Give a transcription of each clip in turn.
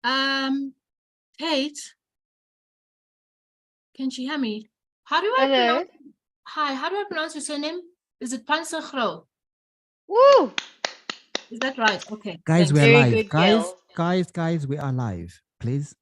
Kate, can you hear me? How do I Hello. pronounce? Hi, how do I pronounce your surname? Is it Pansachro? Woo! Is that right? Okay. Guys, thanks. we're Very live. good, Guys, girl. guys, we are live. Please.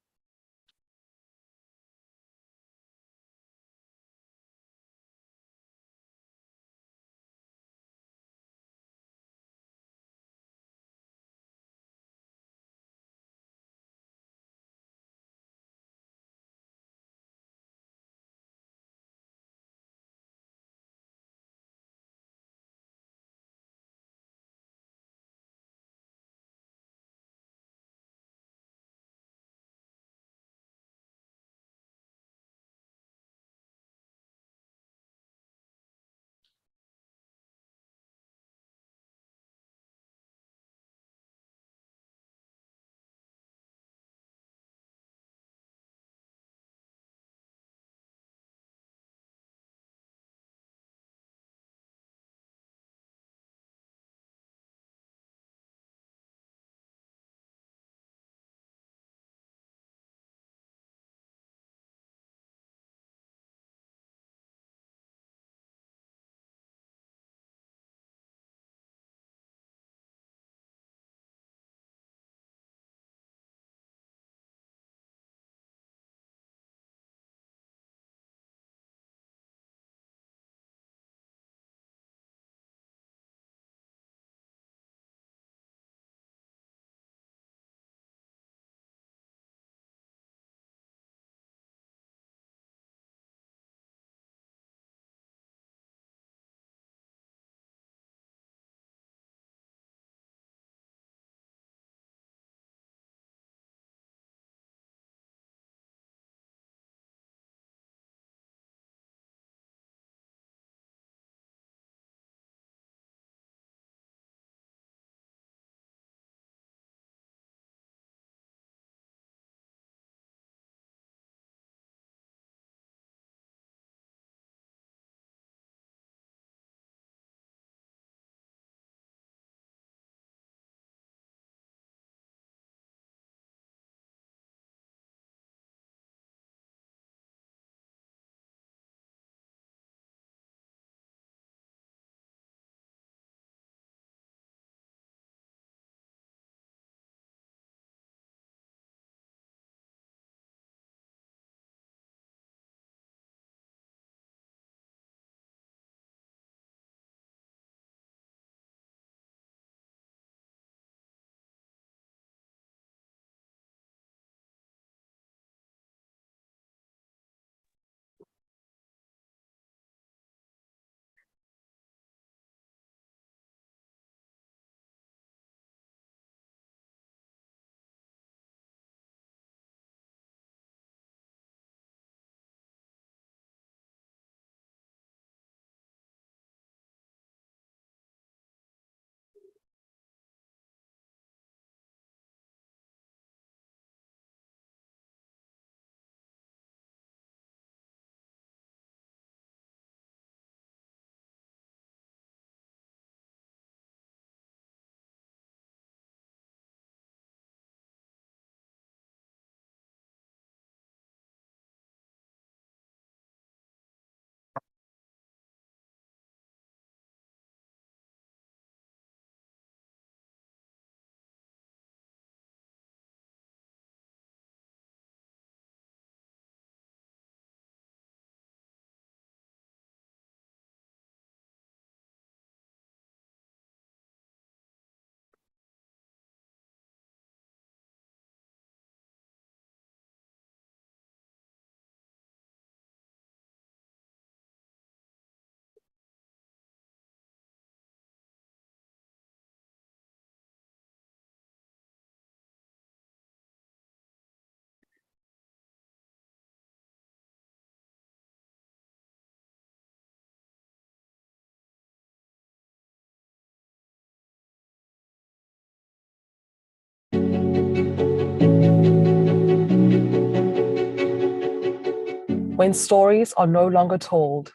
When stories are no longer told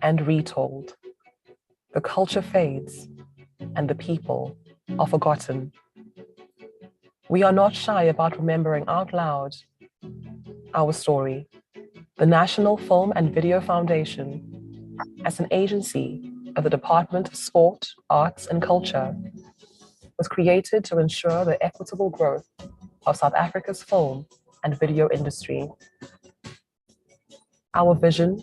and retold, the culture fades and the people are forgotten. We are not shy about remembering out loud our story. The National Film and Video Foundation, as an agency of the Department of Sport, Arts and Culture, was created to ensure the equitable growth of South Africa's film and video industry. Our vision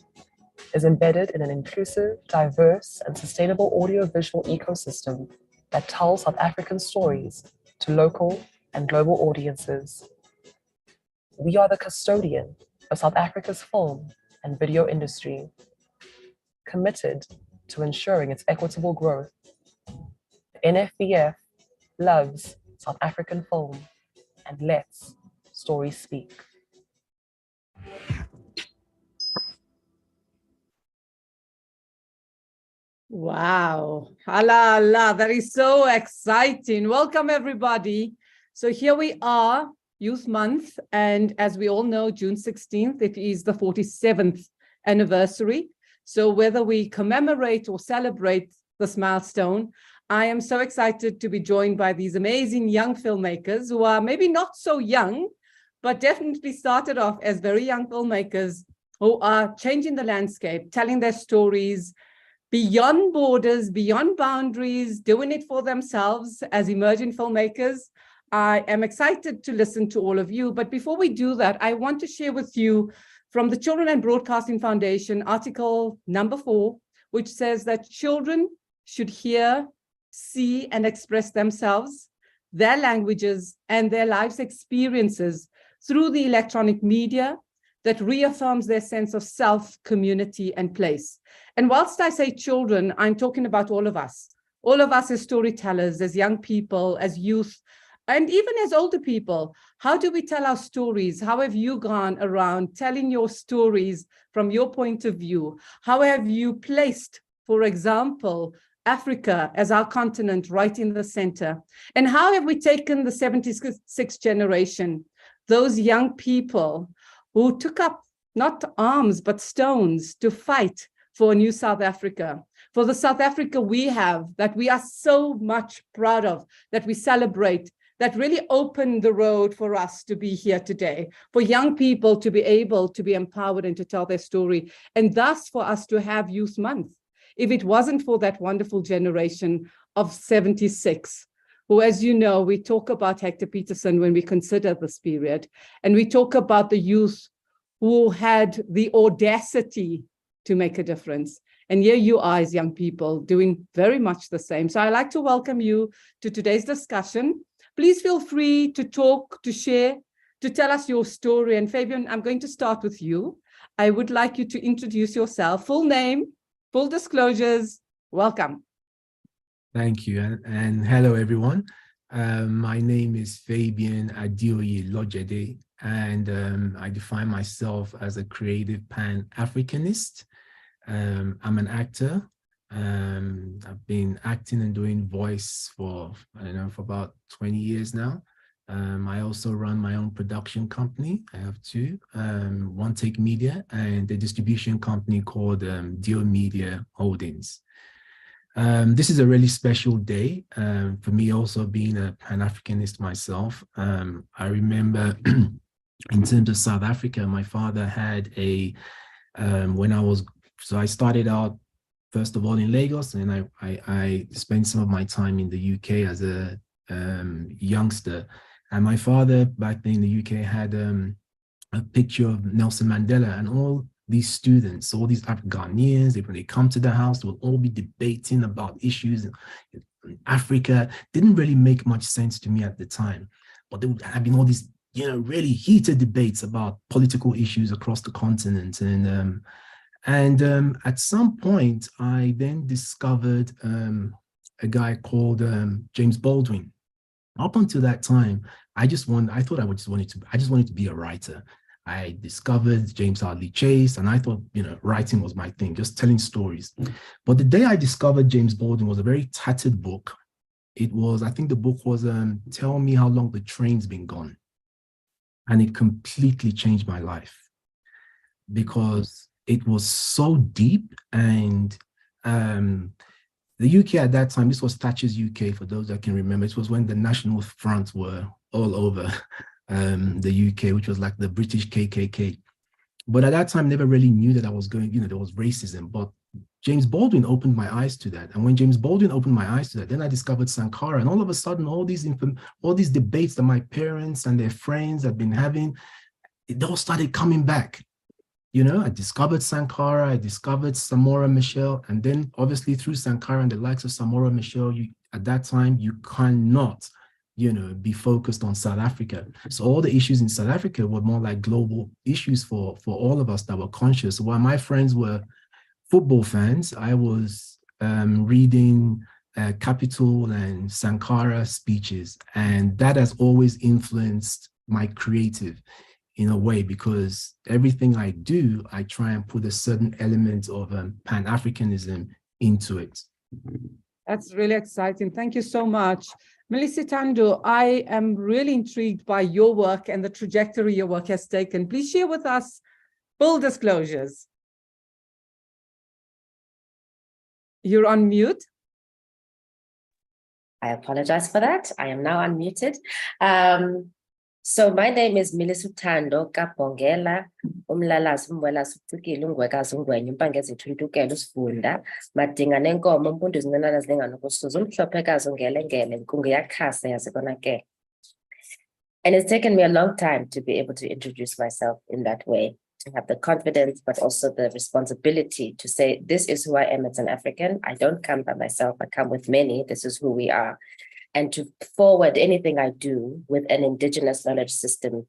is embedded in an inclusive, diverse, and sustainable audiovisual ecosystem that tells South African stories to local and global audiences. We are the custodian of South Africa's film and video industry, committed to ensuring its equitable growth. NFVF loves South African film and lets stories speak. Wow, Allah, Allah, that is so exciting. Welcome, everybody. So here we are, Youth Month, and as we all know, June 16th, it is the 47th anniversary. So whether we commemorate or celebrate this milestone, I am so excited to be joined by these amazing young filmmakers who are maybe not so young, but definitely started off as very young filmmakers who are changing the landscape, telling their stories, beyond borders, beyond boundaries, doing it for themselves as emerging filmmakers. I am excited to listen to all of you. But before we do that, I want to share with you from the Children and Broadcasting Foundation, article number 4, which says that children should hear, see, and express themselves, their languages, and their life's experiences through the electronic media that reaffirms their sense of self, community, and place. And whilst I say children, I'm talking about all of us as storytellers, as young people, as youth, and even as older people. How do we tell our stories? How have you gone around telling your stories from your point of view? How have you placed, for example, Africa as our continent right in the center? And how have we taken the 76th generation, those young people who took up not arms, but stones to fight for a new South Africa, for the South Africa we have, that we are so much proud of, that we celebrate, that really opened the road for us to be here today, for young people to be able to be empowered and to tell their story, and thus for us to have Youth Month. If it wasn't for that wonderful generation of 76, who, as you know, we talk about Hector Peterson when we consider this period, and we talk about the youth who had the audacity to make a difference. And here you are as young people doing very much the same. So I'd like to welcome you to today's discussion. Please feel free to talk, to share, to tell us your story. And Fabian, I'm going to start with you. I would like you to introduce yourself, full name, full disclosures. Welcome. Thank you, and hello everyone. My name is Fabian Adioye Lojede, and I define myself as a creative Pan-Africanist. I'm an actor. I've been acting and doing voice for, for about 20 years now. I also run my own production company. I have two, One Take Media and a distribution company called Deal Media Holdings. This is a really special day for me, also being a Pan-Africanist myself. I remember in terms of South Africa, my father had so I started out, first of all, in Lagos, and I spent some of my time in the UK as a youngster. And my father back then in the UK had a picture of Nelson Mandela, and all these students, all these Ghanaians, when they come to the house, they will all be debating about issues in Africa. Didn't really make much sense to me at the time, but there would have been all these, really heated debates about political issues across the continent. And at some point, I then discovered a guy called James Baldwin. Up until that time, I just wanted to be a writer. I discovered James Hadley Chase, and I thought, writing was my thing, just telling stories. But the day I discovered James Baldwin was a very tattered book. It was, I think the book was Tell Me How Long the Train's Been Gone. And it completely changed my life because it was so deep, and The UK at that time, this was Thatcher's UK, for those that can remember. It was when the National Front were all over the UK, which was like the British KKK. But at that time, never really knew that I was going, there was racism. But James Baldwin opened my eyes to that. And when James Baldwin opened my eyes to that, then I discovered Sankara. And all of a sudden, all these debates that my parents and their friends had been having, it all started coming back. I discovered Sankara, I discovered Samora Machel, and then obviously through Sankara and the likes of Samora Machel, at that time, you cannot, be focused on South Africa. So all the issues in South Africa were more like global issues for all of us that were conscious. While my friends were football fans, I was reading Capital and Sankara speeches, and that has always influenced my creative in a way, because everything I do, I try and put a certain element of Pan-Africanism into it. That's really exciting. Thank you so much. Melisitando, I am really intrigued by your work and the trajectory your work has taken. Please share with us full disclosures. You're on mute. I apologize for that. I am now unmuted. So my name is Milisutando Kapongela, umlalazi umwelazi ucikile ungwekazi ungwenya impangezi ithuntukela usifunda madinga nenkomo mpundu zincinana zinganokusuza umhlophekazi ungelengele nkungu yakhasa yazikonakele. And it's taken me a long time to be able to introduce myself in that way, to have the confidence, but also the responsibility to say, this is who I am as an African. I don't come by myself, I come with many. This is who we are. And to forward anything I do with an indigenous knowledge system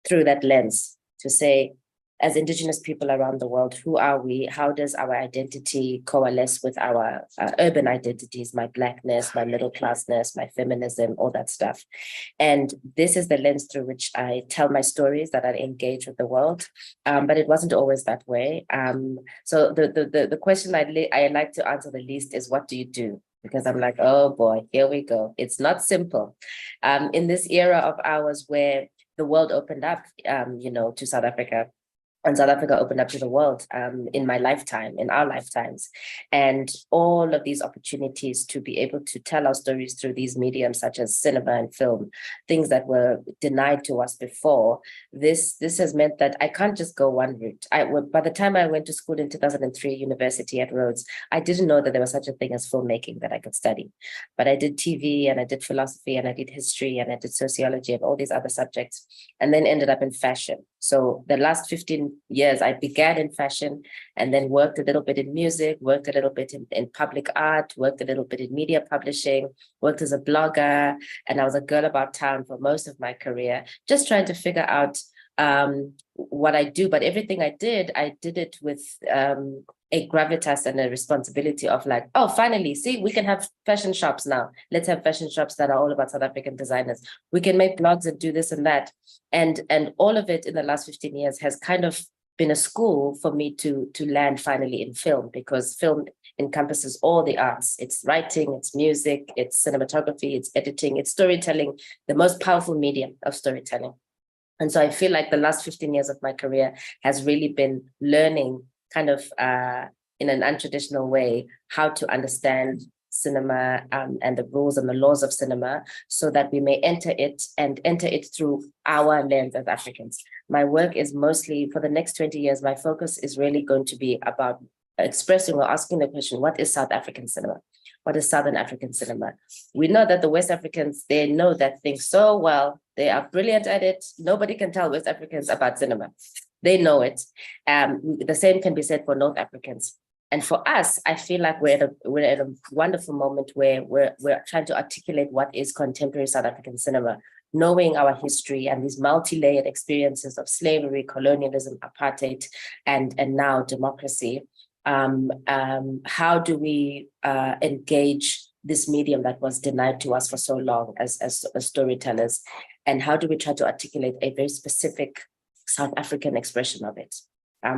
through that lens, to say, as indigenous people around the world, who are we? How does our identity coalesce with our urban identities, my Blackness, my middle classness, my feminism, all that stuff. And this is the lens through which I tell my stories, that I engage with the world. But it wasn't always that way. So the question I like to answer the least is, what do you do? Because I'm like, oh boy, here we go. It's not simple. In this era of ours where the world opened up, to South Africa, and South Africa opened up to the world in my lifetime, in our lifetimes. And all of these opportunities to be able to tell our stories through these mediums such as cinema and film, things that were denied to us before, this has meant that I can't just go one route. By the time I went to school in 2003, university at Rhodes, I didn't know that there was such a thing as filmmaking that I could study. But I did TV and I did philosophy and I did history and I did sociology and all these other subjects, and then ended up in fashion. So the last 15 years, I began in fashion and then worked a little bit in music, worked a little bit in public art, worked a little bit in media publishing, worked as a blogger, and I was a girl about town for most of my career, just trying to figure out what I do. But everything I did it with a gravitas and a responsibility of like, oh, finally, see, we can have fashion shops now. Let's have fashion shops that are all about South African designers. We can make blogs and do this and that. And all of it in the last 15 years has kind of been a school for me to land finally in film, because film encompasses all the arts. It's writing, it's music, it's cinematography, it's editing, it's storytelling, the most powerful medium of storytelling. And so I feel like the last 15 years of my career has really been learning kind of in an untraditional way how to understand cinema and the rules and the laws of cinema, so that we may enter it through our lens as Africans. My work is mostly, for the next 20 years, my focus is really going to be about expressing or asking the question, what is South African cinema? What is Southern African cinema? We know that the West Africans, they know that thing so well. They are brilliant at it. Nobody can tell West Africans about cinema. They know it. The same can be said for North Africans. And for us, I feel like we're at a wonderful moment where we're trying to articulate what is contemporary South African cinema, knowing our history and these multi-layered experiences of slavery, colonialism, apartheid, and now democracy. How do we engage this medium that was denied to us for so long as storytellers? And how do we try to articulate a very specific South African expression of it?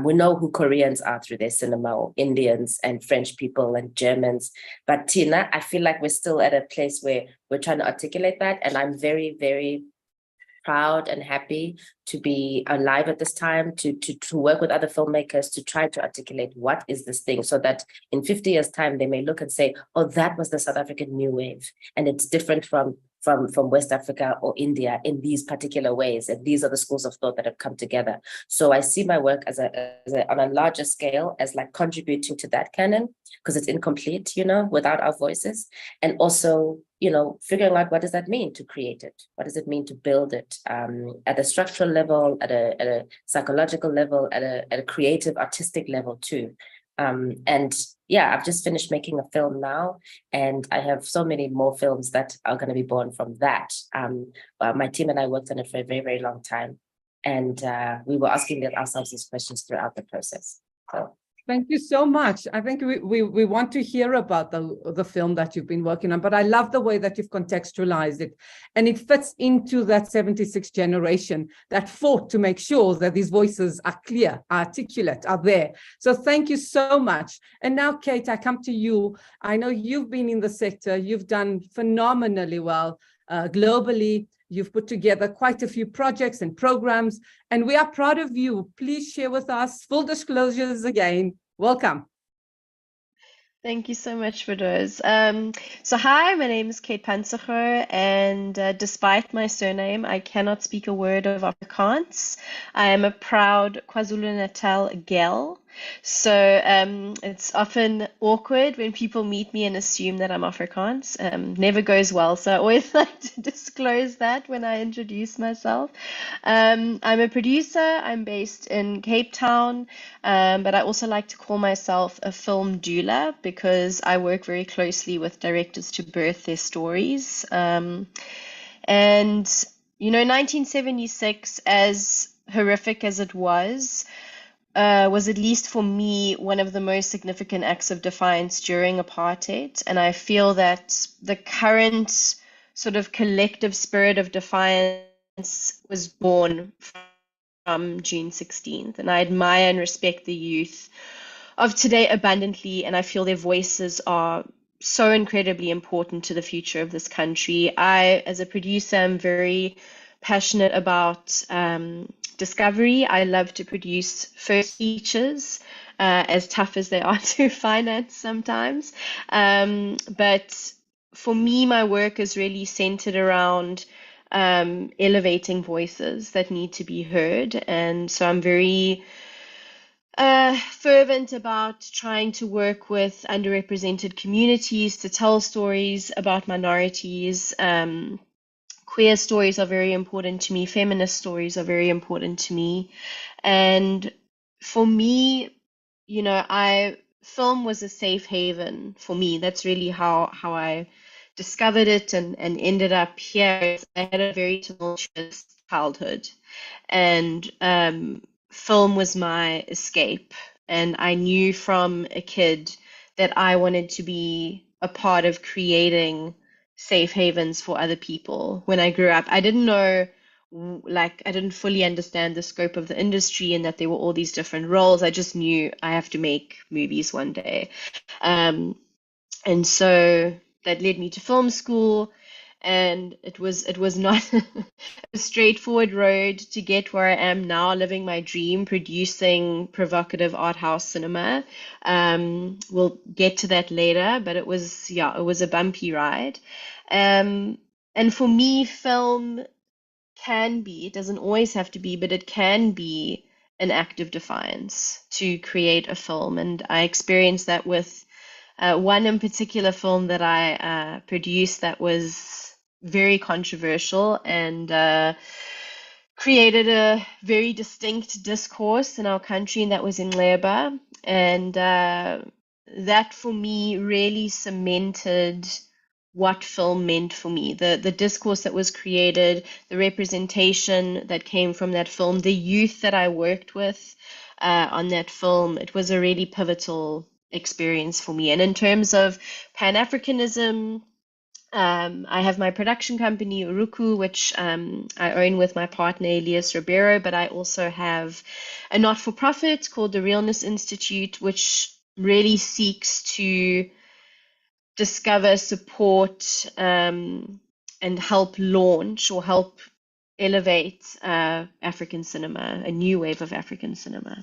We know who Koreans are through their cinema, or Indians and French people and Germans. But Tina, I feel like we're still at a place where we're trying to articulate that. And I'm very, very proud and happy to be alive at this time, to work with other filmmakers to try to articulate what is this thing, so that in 50 years' time they may look and say, oh, that was the South African new wave, and it's different from West Africa or India in these particular ways, and these are the schools of thought that have come together. So I see my work as on a larger scale as like contributing to that canon, because it's incomplete, without our voices, and also figuring out what does that mean to create it, what does it mean to build it, at a structural level, at a psychological level, at a creative artistic level too. And yeah, I've just finished making a film now, and I have so many more films that are going to be born from that. My team and I worked on it for a very, very long time, and we were asking ourselves these questions throughout the process. So thank you so much. I think we want to hear about the film that you've been working on, but I love the way that you've contextualized it. And it fits into that 76 generation that fought to make sure that these voices are clear, articulate, are there. So thank you so much. And now, Kate, I come to you. I know you've been in the sector. You've done phenomenally well globally. You've put together quite a few projects and programs, and we are proud of you. Please share with us full disclosures again. Welcome. Thank you so much for those. So hi, my name is Kate Pansacher, and despite my surname, I cannot speak a word of Afrikaans. I am a proud KwaZulu-Natal girl. So it's often awkward when people meet me and assume that I'm Afrikaans. Never goes well. So I always like to disclose that when I introduce myself. I'm a producer. I'm based in Cape Town, but I also like to call myself a film doula because I work very closely with directors to birth their stories. And 1976, as horrific as it was at least for me one of the most significant acts of defiance during apartheid. And I feel that the current sort of collective spirit of defiance was born from June 16th. And I admire and respect the youth of today abundantly, and I feel their voices are so incredibly important to the future of this country. I, as a producer, am very passionate about discovery. I love to produce first features, as tough as they are to finance sometimes. But for me, my work is really centered around elevating voices that need to be heard. And so I'm very fervent about trying to work with underrepresented communities to tell stories about minorities. Queer stories are very important to me. Feminist stories are very important to me. And for me, film was a safe haven for me. That's really how I discovered it and ended up here. I had a very tumultuous childhood, and film was my escape. And I knew from a kid that I wanted to be a part of creating safe havens for other people. When I grew up, I didn't know, I didn't fully understand the scope of the industry and that there were all these different roles. I just knew I have to make movies one day. And so that led me to film school, and it was not a straightforward road to get where I am now, living my dream, producing provocative art house cinema. We'll get to that later, but it was a bumpy ride. And for me, film can be, it doesn't always have to be, but it can be an act of defiance to create a film. And I experienced that with one in particular film that I produced that was very controversial and created a very distinct discourse in our country, and that was in labor. And that for me really cemented what film meant for me. The discourse that was created, the representation that came from that film, the youth that I worked with on that film, it was a really pivotal experience for me. And in terms of Pan-Africanism, I have my production company, Uruku, which I own with my partner, Elias Ribeiro, but I also have a not-for-profit called the Realness Institute, which really seeks to discover, support, and help launch or help elevate African cinema, a new wave of African cinema.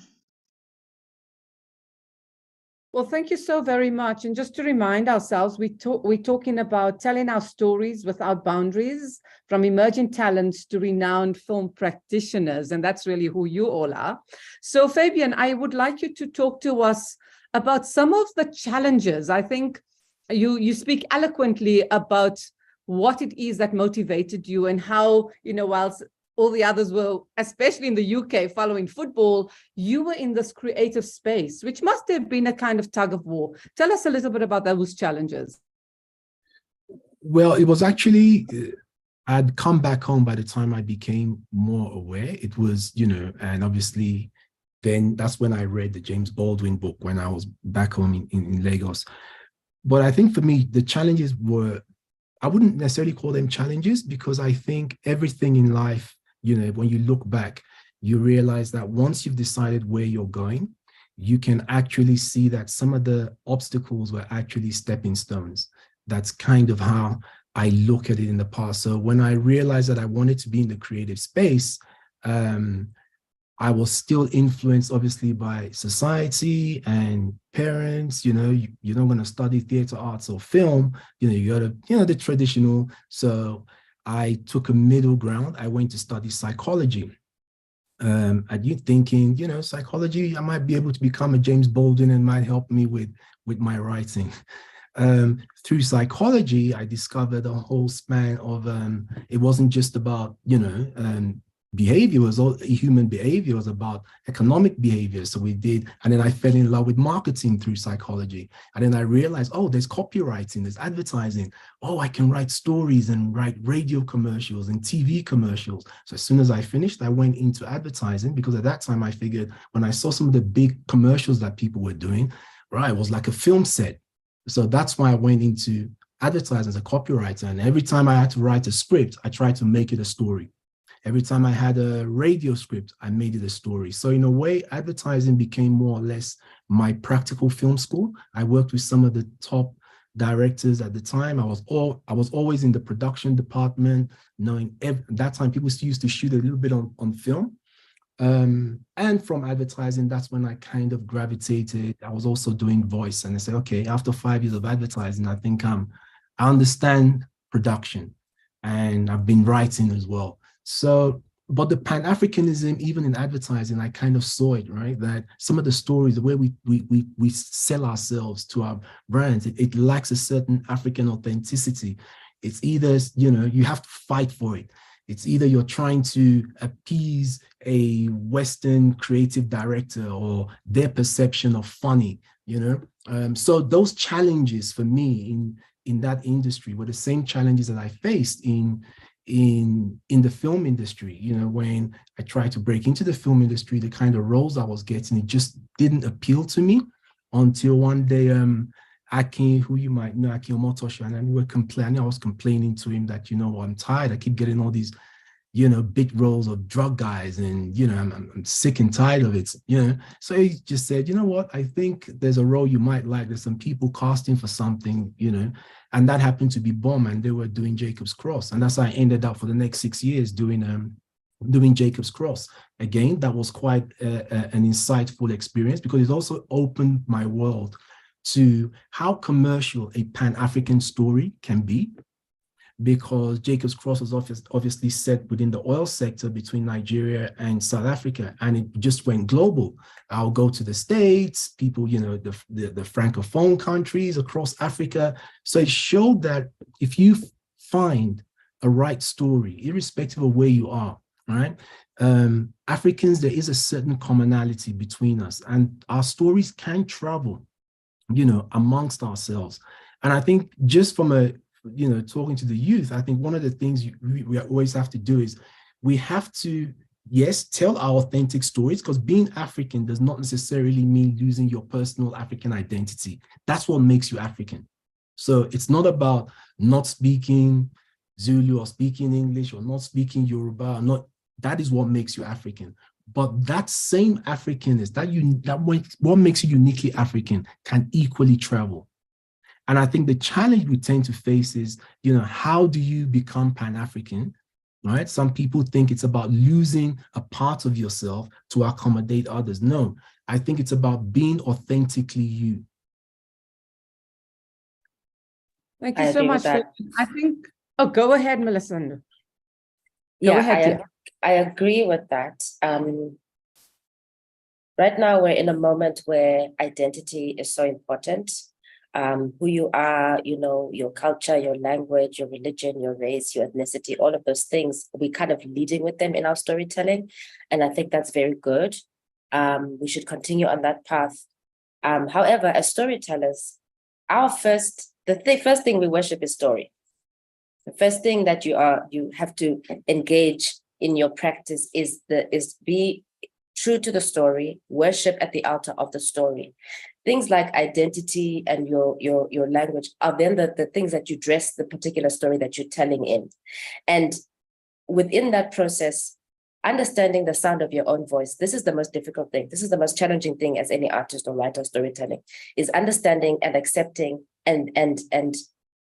Well, thank you so very much. And just to remind ourselves, we're talking about telling our stories without boundaries, from emerging talents to renowned film practitioners. And that's really who you all are. So Fabian, I would like you to talk to us about some of the challenges. I think you speak eloquently about what it is that motivated you and how, whilst all the others were, especially in the UK, following football, you were in this creative space, which must have been a kind of tug of war. Tell us a little bit about those challenges. Well, it was actually, I'd come back home by the time I became more aware. It was, and obviously then that's when I read the James Baldwin book when I was back home in Lagos. But I think for me, the challenges were, I wouldn't necessarily call them challenges, because I think everything in life, when you look back, you realize that once you've decided where you're going, you can actually see that some of the obstacles were actually stepping stones. That's kind of how I look at it in the past. So when I realized that I wanted to be in the creative space, I was still influenced, obviously, by society and parents. You're not going to study theater arts or film. You got to, the traditional. So I took a middle ground. I went to study psychology. I did thinking, psychology, I might be able to become a James Baldwin and might help me with my writing. Through psychology, I discovered a whole span of, it wasn't just about, behavior, was all human behavior, was about economic behavior. So we did, and then I fell in love with marketing through psychology. And then I realized, oh, there's copywriting, there's advertising. Oh, I can write stories and write radio commercials and TV commercials. So as soon as I finished, I went into advertising, because at that time I figured, when I saw some of the big commercials that people were doing, right, it was like a film set. So that's why I went into advertising as a copywriter. And every time I had to write a script, I tried to make it a story. Every time I had a radio script, I made it a story. So in a way, advertising became more or less my practical film school. I worked with some of the top directors at the time. I was always in the production department, knowing that time people still used to shoot a little bit on film. And from advertising, that's when I kind of gravitated. I was also doing voice, and I said, okay, after 5 years of advertising, I think I understand production, and I've been writing as well. So, but the Pan-Africanism, even in advertising, I kind of saw it, right? That some of the stories, the way we sell ourselves to our brands, it lacks a certain African authenticity. It's either, you have to fight for it. It's either you're trying to appease a Western creative director or their perception of funny, So those challenges for me in that industry were the same challenges that I faced in the film industry. When I tried to break into the film industry, the kind of roles I was getting, it just didn't appeal to me until one day, Akin, who you might know, Akin Omotosho, and I was complaining to him that, I'm tired. I keep getting all these, big roles of drug guys, and, I'm sick and tired of it, So he just said, you know what, I think there's a role you might like. There's some people casting for something, and that happened to be BOM, and they were doing Jacob's Cross. And that's how I ended up for the next 6 years doing Jacob's Cross. Again, that was quite an insightful experience, because it also opened my world to how commercial a Pan-African story can be, because Jacob's Cross was obviously set within the oil sector between Nigeria and South Africa, and it just went global. I'll go to the States, people, the Francophone countries across Africa. So it showed that if you find a right story, irrespective of where you are, right? Africans, there is a certain commonality between us, and our stories can travel, amongst ourselves. And I think just from talking to the youth, I think one of the things we always have to do is we have to, yes, tell our authentic stories, because being African does not necessarily mean losing your personal African identity. That's what makes you African. So it's not about not speaking Zulu or speaking English or not speaking Yoruba, that is what makes you African. But that same Africanness, what makes you uniquely African, can equally travel. And I think the challenge we tend to face is, how do you become Pan-African right? Some people think it's about losing a part of yourself to accommodate others. No, I think it's about being authentically you. Thank I you so agree much. with that. I think, oh, go ahead, Melissa. Go Yeah, ahead, dear. I agree with that. Right now, we're in a moment where identity is so important. Who you are, you know, your culture, your language, your religion, your race, your ethnicity, all of those things, we kind of leading with them in our storytelling. And I think that's very good. We should continue on that path. However, as storytellers, the first thing we worship is story. The first thing that you have to engage in your practice is be true to the story, worship at the altar of the story. Things like identity and your language are then the things that you dress the particular story that you're telling in. And within that process, understanding the sound of your own voice, this is the most difficult thing. This is the most challenging thing as any artist or writer of storytelling, is understanding and accepting and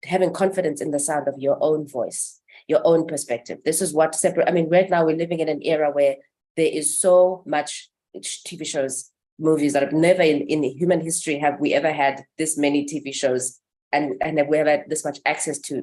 having confidence in the sound of your own voice, your own perspective. This is what right now we're living in an era where there is so much TV shows, movies that have never in human history have we ever had this many TV shows and have we ever had this much access to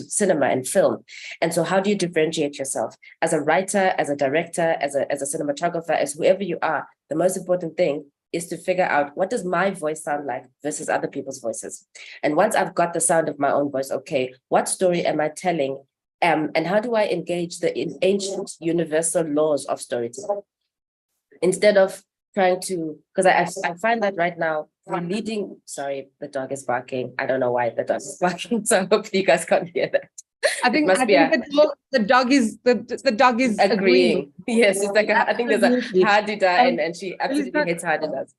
cinema and film. And so how do you differentiate yourself as a writer, as a director, as a cinematographer, as whoever you are? The most important thing is to figure out, what does my voice sound like versus other people's voices? And once I've got the sound of my own voice, okay, what story am I telling? And how do I engage the ancient universal laws of storytelling? Instead of trying to, because I find that right now, we're leading, sorry, the dog is barking. I don't know why the dog is barking, so hopefully you guys can't hear that. I think the dog is agreeing. Yes, it's like I think there's a Hadida and she absolutely hates Hadidas.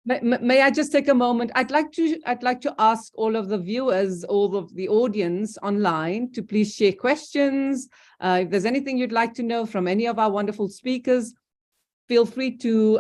May I just take a moment? I'd like to ask all of the viewers, all of the audience online, to please share questions. If there's anything you'd like to know from any of our wonderful speakers, feel free to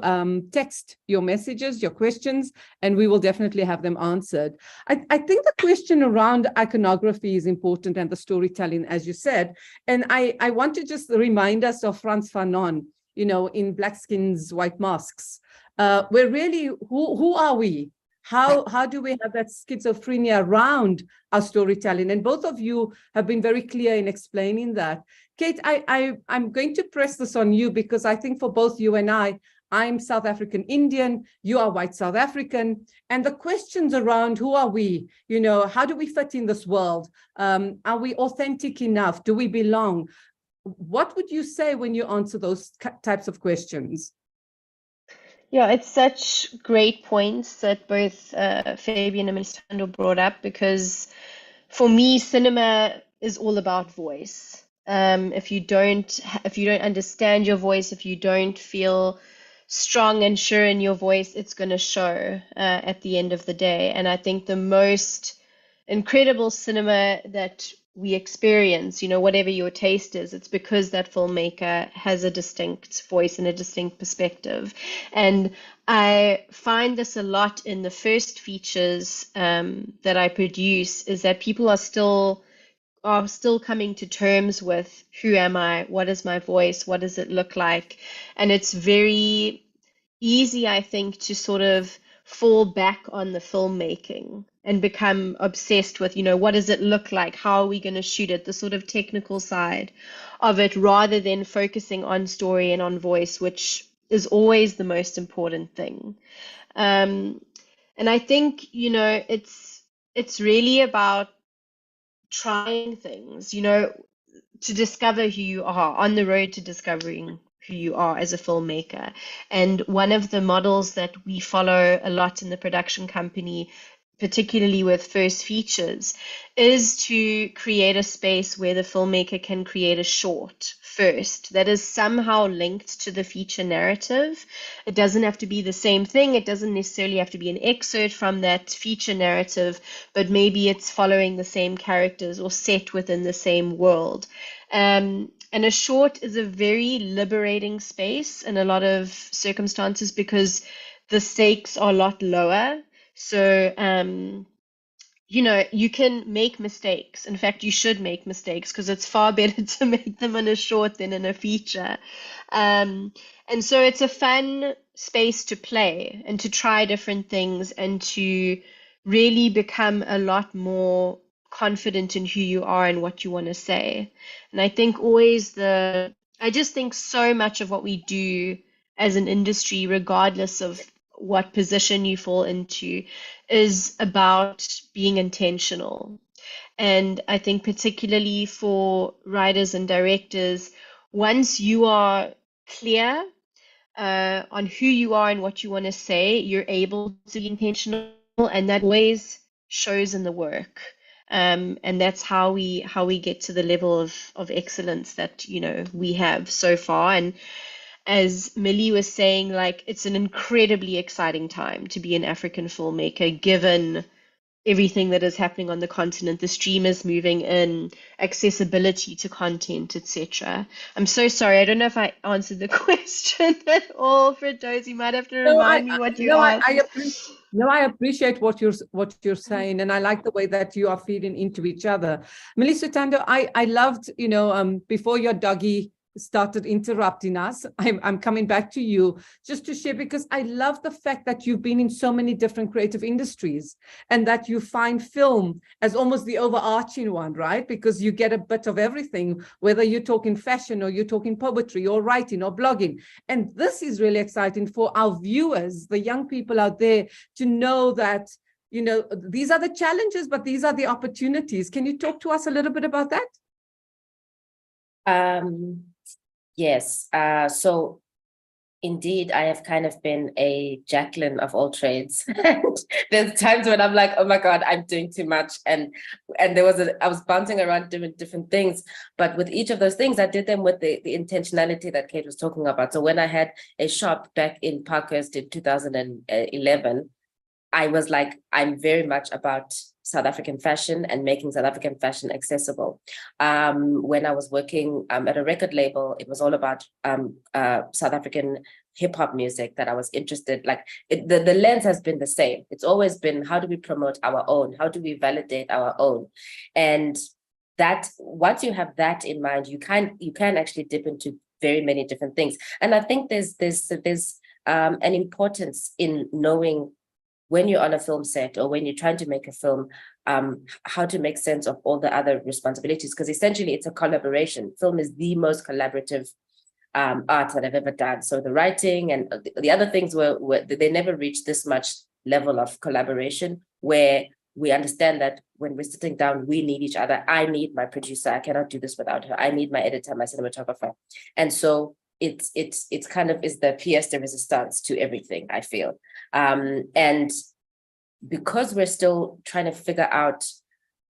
text your messages, your questions, and we will definitely have them answered. I think the question around iconography is important and the storytelling, as you said. And I want to just remind us of Frantz Fanon, you know, in Black Skins, White Masks. We're really, who are we? How do we have that schizophrenia around our storytelling? And both of you have been very clear in explaining that. Kate, I'm going to press this on you because I think for both you and I'm South African Indian, you are white South African, and the questions around who are we, you know, how do we fit in this world? Are we authentic enough? Do we belong? What would you say when you answer those types of questions? Yeah, it's such great points that both Fabian and Mr. brought up, because for me, cinema is all about voice. If you don't understand your voice, if you don't feel strong and sure in your voice, it's going to show at the end of the day. And I think the most incredible cinema that we experience, you know, whatever your taste is, it's because that filmmaker has a distinct voice and a distinct perspective. And I find this a lot in the first features that I produce, is that people are still coming to terms with, who am I? What is my voice? What does it look like? And it's very easy, I think, to sort of fall back on the filmmaking and become obsessed with, you know, what does it look like? How are we going to shoot it? The sort of technical side of it, rather than focusing on story and on voice, which is always the most important thing. And I think, you know, it's really about trying things, you know, to discover who you are, on the road to discovering who you are as a filmmaker. And one of the models that we follow a lot in the production company, particularly with first features, is to create a space where the filmmaker can create a short first that is somehow linked to the feature narrative. It doesn't have to be the same thing. It doesn't necessarily have to be an excerpt from that feature narrative, but maybe it's following the same characters or set within the same world. And a short is a very liberating space in a lot of circumstances because the stakes are a lot lower. So you know, you can make mistakes. In fact, you should make mistakes because it's far better to make them in a short than in a feature. And so it's a fun space to play and to try different things and to really become a lot more confident in who you are and what you want to say. And I think I just think so much of what we do as an industry, regardless of what position you fall into, is about being intentional. And I think particularly for writers and directors, once you are clear on who you are and what you want to say, you're able to be intentional, and that always shows in the work. And that's how we get to the level of excellence that, you know, we have so far. And as Millie was saying, like, it's an incredibly exciting time to be an African filmmaker, given everything that is happening on the continent, the streamers moving in, accessibility to content, etc. I'm so sorry. I don't know if I answered the question at all, Firdaus. You might have to remind me what you asked. I appreciate what you're saying, and I like the way that you are feeding into each other. Melissa Tando, I loved, you know, before your doggy started interrupting us, I'm coming back to you just to share, because I love the fact that you've been in so many different creative industries and that you find film as almost the overarching one, right? Because you get a bit of everything, whether you're talking fashion or you're talking poetry or writing or blogging. And this is really exciting for our viewers, the young people out there, to know that, you know, these are the challenges, but these are the opportunities. Can you talk to us a little bit about that? Yes. So indeed, I have kind of been a Jacqueline of all trades. And there's times when I'm like, oh my God, I'm doing too much. And I was bouncing around doing different things. But with each of those things, I did them with the intentionality that Kate was talking about. So when I had a shop back in Parkhurst in 2011, I was like, I'm very much about South African fashion and making South African fashion accessible. When I was working at a record label, it was all about South African hip hop music that I was interested. Like the lens has been the same. It's always been, how do we promote our own? How do we validate our own? And that once you have that in mind, you can actually dip into very many different things. And I think there's an importance in knowing, when you're on a film set or when you're trying to make a film, how to make sense of all the other responsibilities, because essentially it's a collaboration. Film is the most collaborative art that I've ever done. So the writing and the other things were they never reached this much level of collaboration, where we understand that when we're sitting down, we need each other. I need my producer. I cannot do this without her. I need my editor, my cinematographer. And so it's kind of is the pièce de résistance to everything, I feel. And because we're still trying to figure out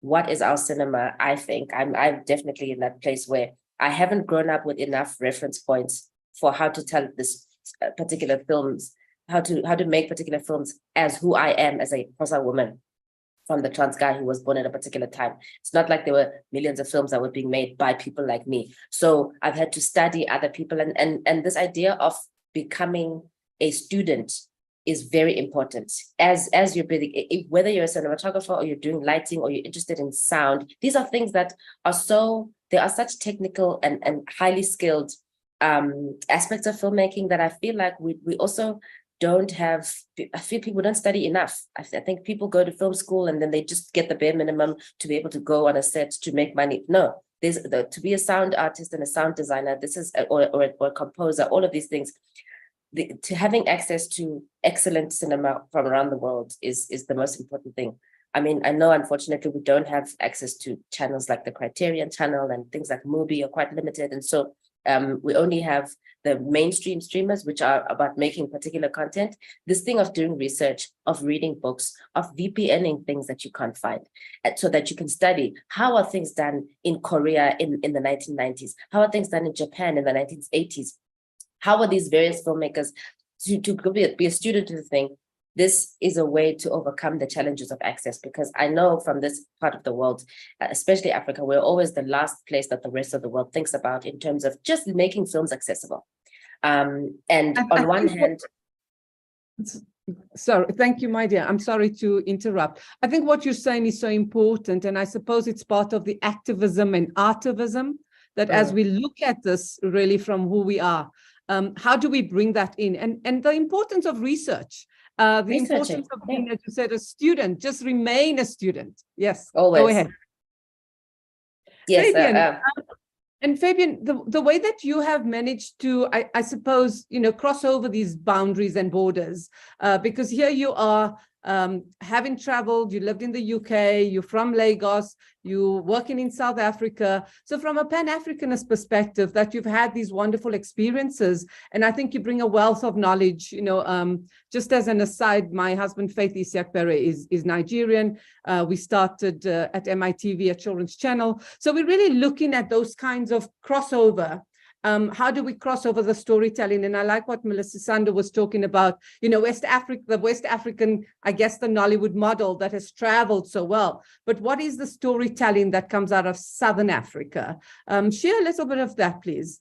what is our cinema, I think I'm definitely in that place where I haven't grown up with enough reference points for how to tell this particular films, how to make particular films as who I am as a Xhosa woman from the trans guy who was born at a particular time. It's not like there were millions of films that were being made by people like me. So I've had to study other people, and this idea of becoming a student is very important. As you're building, whether you're a cinematographer or you're doing lighting or you're interested in sound, these are things that they are such technical and highly skilled aspects of filmmaking that I feel like we also don't have. I feel people don't study enough. I think people go to film school and then they just get the bare minimum to be able to go on a set to make money. No, to be a sound artist and a sound designer, this is or a composer, all of these things. To having access to excellent cinema from around the world is the most important thing. I mean, I know unfortunately we don't have access to channels like the Criterion channel, and things like Mubi are quite limited, and so we only have the mainstream streamers, which are about making particular content. This thing of doing research, of reading books, of VPNing things that you can't find, so that you can study how are things done in Korea in the 1990s, how are things done in Japan in the 1980s. How are these various filmmakers to be a student of the thing? This is a way to overcome the challenges of access, because I know from this part of the world, especially Africa, we're always the last place that the rest of the world thinks about in terms of just making films accessible. And on one hand, Sorry, thank you, my dear. I'm sorry to interrupt. I think what you're saying is so important, and I suppose it's part of the activism and artivism that as we look at this really from who we are, how do we bring that in? And the importance of research, the Researching, importance of being, as you said, a student, just remain a student. Yes, always. go ahead. Yes, Fabian, and Fabian, the way that you have managed to, I suppose, cross over these boundaries and borders, because here you are, having traveled, you lived in the UK, you're from Lagos, you're working in South Africa. So from a Pan-Africanist perspective, that you've had these wonderful experiences, and I think you bring a wealth of knowledge. Just as an aside, my husband, Faith Isiakbere, is Nigerian. We started at MITV, a children's channel. So we're really looking at those kinds of crossover. How do we cross over the storytelling? And I like what Melissa Sando was talking about, West Africa, the West African, I guess, the Nollywood model that has traveled so well. But what is the storytelling that comes out of Southern Africa? Share a little bit of that, please.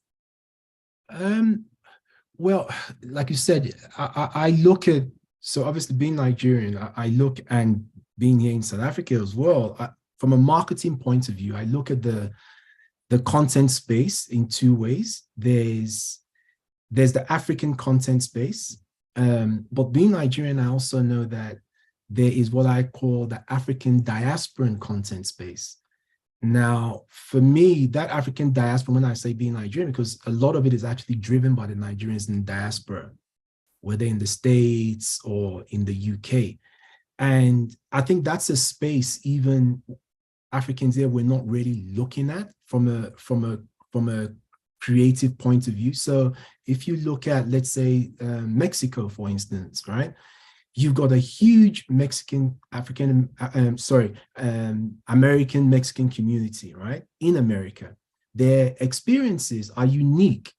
Well, like you said, I look at, so obviously being Nigerian, I look, and being here in South Africa as well, from a marketing point of view, I look at the content space in two ways. There's the African content space, but being Nigerian, I also know that there is what I call the African diasporan content space. Now, for me, that African diaspora, when I say being Nigerian, because a lot of it is actually driven by the Nigerians in diaspora, whether in the States or in the UK. And I think that's a space even Africans here we're not really looking at from a creative point of view. So if you look at, let's say, Mexico, for instance, right? You've got a huge American Mexican community, right? In America, their experiences are unique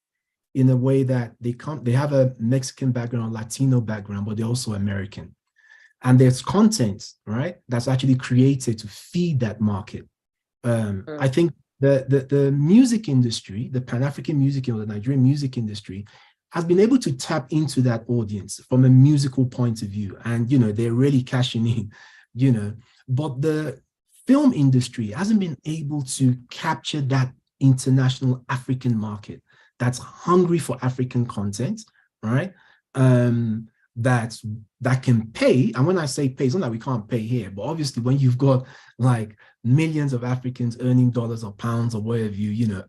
in a way that they have a Mexican background, Latino background, but they're also American. And there's content, right, that's actually created to feed that market. I think the music industry, the Pan-African music or the Nigerian music industry, has been able to tap into that audience from a musical point of view. And, they're really cashing in, but the film industry hasn't been able to capture that international African market that's hungry for African content, right? That can pay. And when I say pay, it's not that we can't pay here, but obviously when you've got like millions of Africans earning dollars or pounds or whatever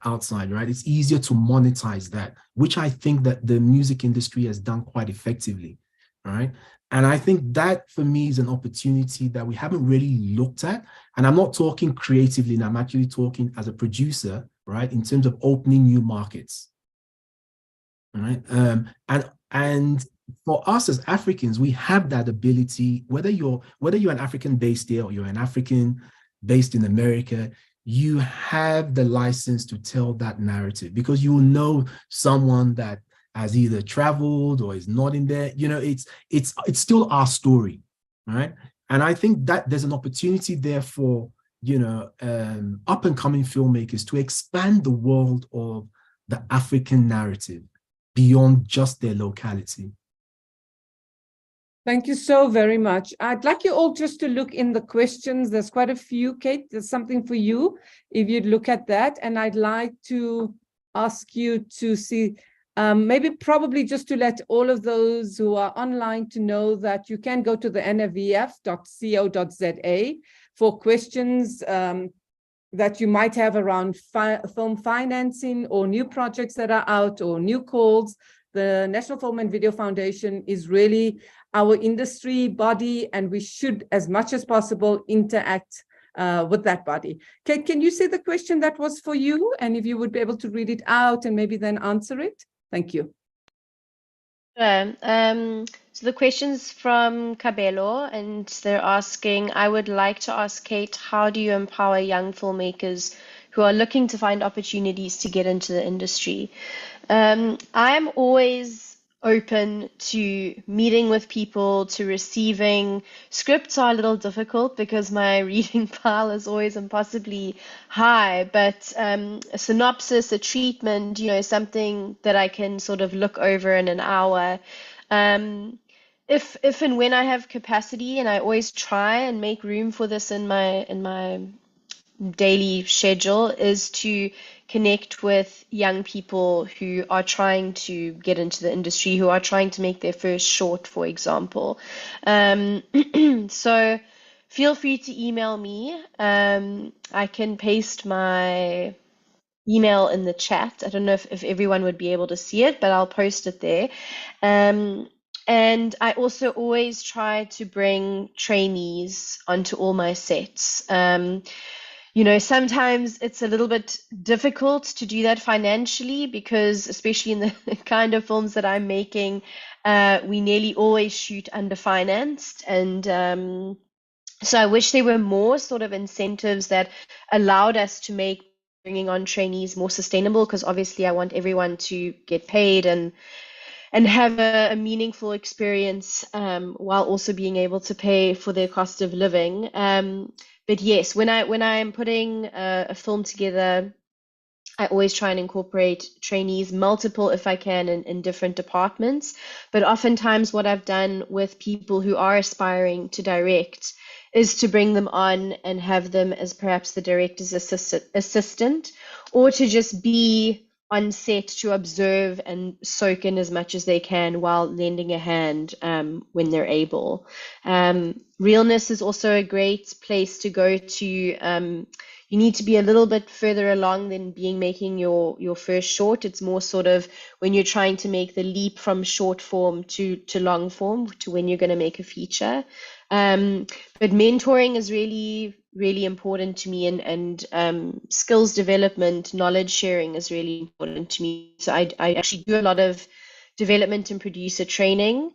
outside, right, it's easier to monetize that, which I think that the music industry has done quite effectively, right? And I think that for me is an opportunity that we haven't really looked at. And I'm not talking creatively, and I'm actually talking as a producer, right, in terms of opening new markets, right? And for us as Africans, we have that ability, whether you're an African based here or you're an African based in America, you have the license to tell that narrative because you will know someone that has either traveled or is not in there. It's still our story, right? And I think that there's an opportunity there for, up and coming filmmakers to expand the world of the African narrative beyond just their locality. Thank you so very much. I'd like you all just to look in the questions. There's quite a few, Kate. There's something for you if you'd look at that. And I'd like to ask you to see, probably just to let all of those who are online to know that you can go to the nfvf.co.za for questions that you might have around film financing or new projects that are out or new calls. The National Film and Video Foundation is really our industry body, and we should, as much as possible, interact with that body. Kate, can you see the question that was for you? And if you would be able to read it out and maybe then answer it? Thank you. So the question's from Cabello, and they're asking, I would like to ask Kate, how do you empower young filmmakers who are looking to find opportunities to get into the industry? I'm always open to meeting with people, to receiving. Scripts are a little difficult because my reading pile is always impossibly high, but a synopsis, a treatment, something that I can sort of look over in an hour. if and when I have capacity, and I always try and make room for this in my daily schedule, is to connect with young people who are trying to get into the industry, who are trying to make their first short, for example. So feel free to email me. I can paste my email in the chat. I don't know if everyone would be able to see it, but I'll post it there. And I also always try to bring trainees onto all my sets. You know, sometimes it's a little bit difficult to do that financially because, especially in the kind of films that I'm making, we nearly always shoot underfinanced. And so I wish there were more sort of incentives that allowed us to make bringing on trainees more sustainable, because obviously I want everyone to get paid and have a meaningful experience, while also being able to pay for their cost of living. But yes, when I am putting a film together, I always try and incorporate trainees, multiple if I can, in different departments. But oftentimes what I've done with people who are aspiring to direct is to bring them on and have them as perhaps the director's assistant, or to just be on set to observe and soak in as much as they can while lending a hand, when they're able. Realness is also a great place to go to. You need to be a little bit further along than making your first short. It's more sort of when you're trying to make the leap from short form to long form, to when you're going to make a feature. But mentoring is really, really important to me, and skills development, knowledge sharing is really important to me. So I actually do a lot of development and producer training.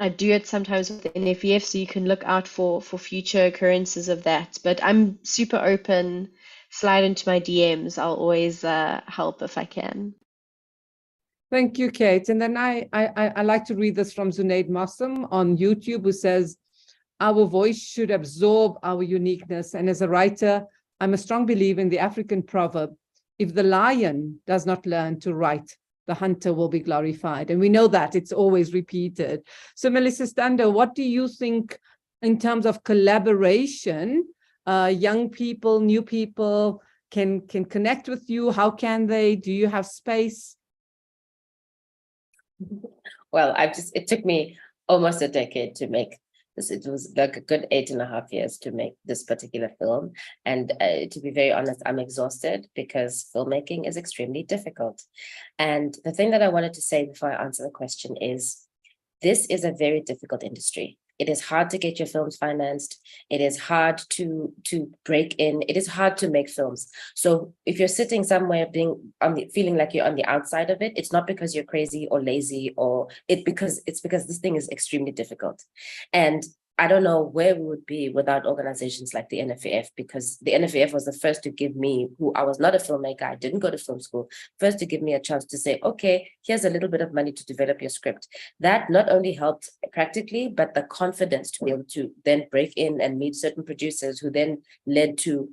I do it sometimes with the NFVF, so you can look out for future occurrences of that. But I'm super open. Slide into my DMs. I'll always help if I can. Thank you, Kate. And then I like to read this from Zunaid Mossam on YouTube, who says, our voice should absorb our uniqueness. And as a writer, I'm a strong believer in the African proverb, if the lion does not learn to write, the hunter will be glorified. And we know that it's always repeated. So Melissa Stander, what do you think in terms of collaboration? Young people, new people can connect with you. How can they? Do you have space? Well, it took me almost a decade to make this. It was like a good 8.5 years to make this particular film. And to be very honest, I'm exhausted because filmmaking is extremely difficult. And the thing that I wanted to say before I answer the question is, this is a very difficult industry. It is hard to get your films financed. It is hard to break in. It is hard to make films. So if you're sitting somewhere feeling like you're on the outside of it, it's not because you're crazy or lazy, it's because this thing is extremely difficult. And I don't know where we would be without organizations like the NFVF, because the NFVF was the first to give me, who I was not a filmmaker, I didn't go to film school, first to give me a chance to say, okay, here's a little bit of money to develop your script. That not only helped practically, but the confidence to be able to then break in and meet certain producers, who then led to,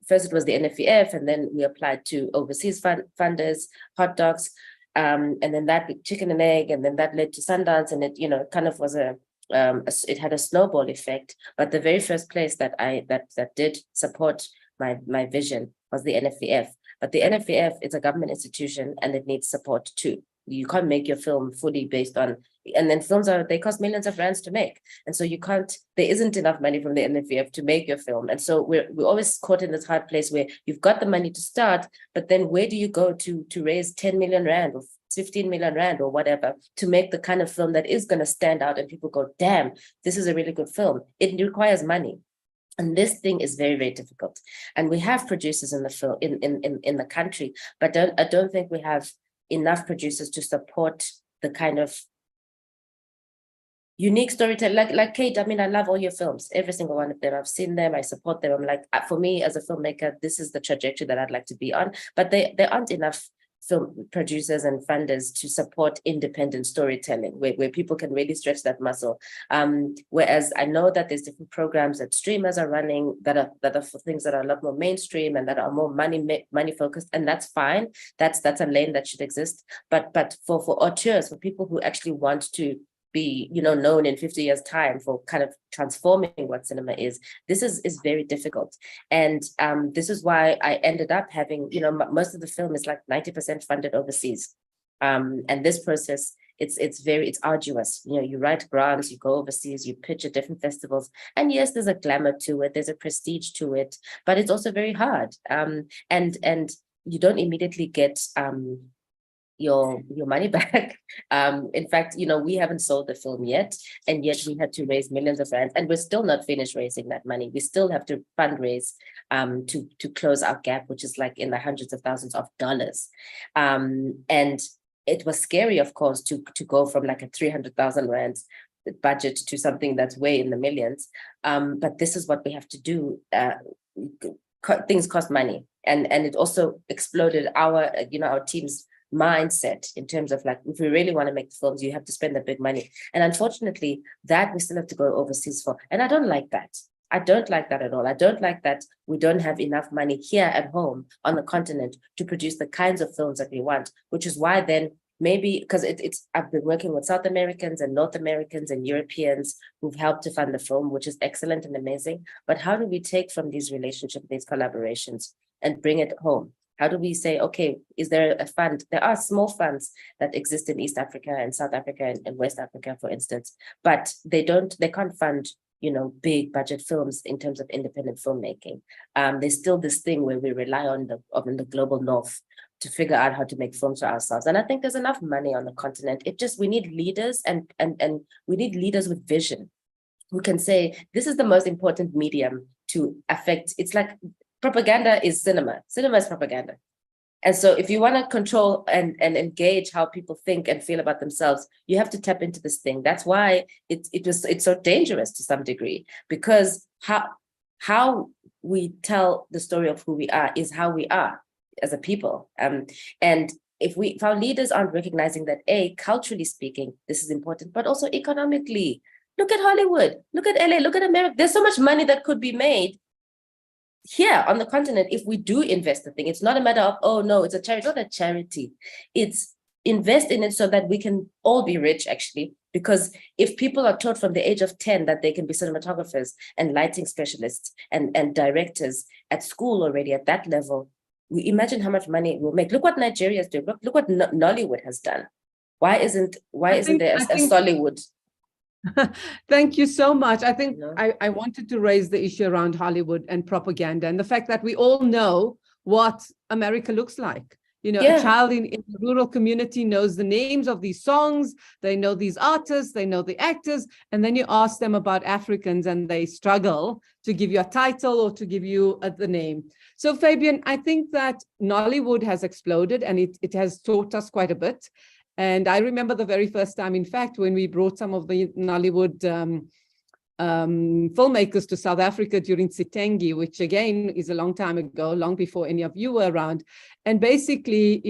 first it was the NFVF, and then we applied to overseas funders, Hot Docs, and then that Chicken and Egg, and then that led to Sundance, and it, kind of was it had a snowball effect. But the very first place that did support my vision was the NFVF. But the NFVF is a government institution, and it needs support too. You can't make your film fully based on, and then films they cost millions of rands to make, and so there isn't enough money from the NFVF to make your film. And so we're always caught in this hard place where you've got the money to start, but then where do you go to raise 10 million rand or 15 million rand or whatever to make the kind of film that is going to stand out and people go, damn, this is a really good film? It requires money. And this thing is very, very difficult. And we have producers in the film in the country, but I don't think we have enough producers to support the kind of unique storytelling, like Kate. I mean, I love all your films, every single one of them. I've seen them, I support them. I'm like, for me as a filmmaker, this is the trajectory that I'd like to be on. But there aren't enough film producers and funders to support independent storytelling, where people can really stretch that muscle. Whereas I know that there's different programs that streamers are running that are for things that are a lot more mainstream and that are more money focused, and that's fine. That's a lane that should exist. But for auteurs, for people who actually want to be, known in 50 years' time for kind of transforming what cinema is, this is very difficult. And this is why I ended up having, most of the film is like 90% funded overseas. And this process, it's arduous. You write grants, you go overseas, you pitch at different festivals. And yes, there's a glamour to it, there's a prestige to it, but it's also very hard. And you don't immediately get your money back. In fact, we haven't sold the film yet, and yet we had to raise millions of rands, and we're still not finished raising that money. We still have to fundraise to close our gap, which is like in the hundreds of thousands of dollars. And it was scary, of course, to go from like a 300,000 rands budget to something that's way in the millions. But this is what we have to do. Things cost money, and it also exploded our team's mindset in terms of like, if we really want to make films, you have to spend the big money. And unfortunately, that we still have to go overseas for. And I don't like that. I don't like that at all. I don't like that we don't have enough money here at home on the continent to produce the kinds of films that we want, which is why then maybe, because I've been working with South Americans and North Americans and Europeans who've helped to fund the film, which is excellent and amazing. But how do we take from these relationships, these collaborations, and bring it home? How do we say, okay, is there a fund? There are small funds that exist in East Africa and South Africa and West Africa, for instance, but they can't fund, big budget films in terms of independent filmmaking. There's still this thing where we rely on the global north to figure out how to make films for ourselves. And I think there's enough money on the continent. We need leaders and we need leaders with vision who can say, this is the most important medium to affect. It's like, propaganda is cinema. Cinema is propaganda. And so if you want to control and engage how people think and feel about themselves, you have to tap into this thing. That's why it's so dangerous to some degree, because how we tell the story of who we are is how we are as a people. And if our leaders aren't recognizing that, culturally speaking, this is important, but also economically, look at Hollywood, look at LA, look at America. There's so much money that could be made here on the continent if we do invest the thing. It's not a matter of, oh no, it's a charity, not a charity. It's invest in it so that we can all be rich, actually. Because if people are taught from the age of 10 that they can be cinematographers and lighting specialists and directors at school already at that level, we imagine how much money we'll make. Look what Nigeria is doing. Look what Nollywood has done. Why isn't there a Sollywood? Thank you so much. I think I wanted to raise the issue around Hollywood and propaganda and the fact that we all know what America looks like. A child in a rural community knows the names of these songs, they know these artists, they know the actors, and then you ask them about Africans and they struggle to give you a title or to give you the name. So Fabian, I think that Nollywood has exploded and it has taught us quite a bit. And I remember the very first time, in fact, when we brought some of the Nollywood filmmakers to South Africa during Sitengi, which again is a long time ago, long before any of you were around. And basically,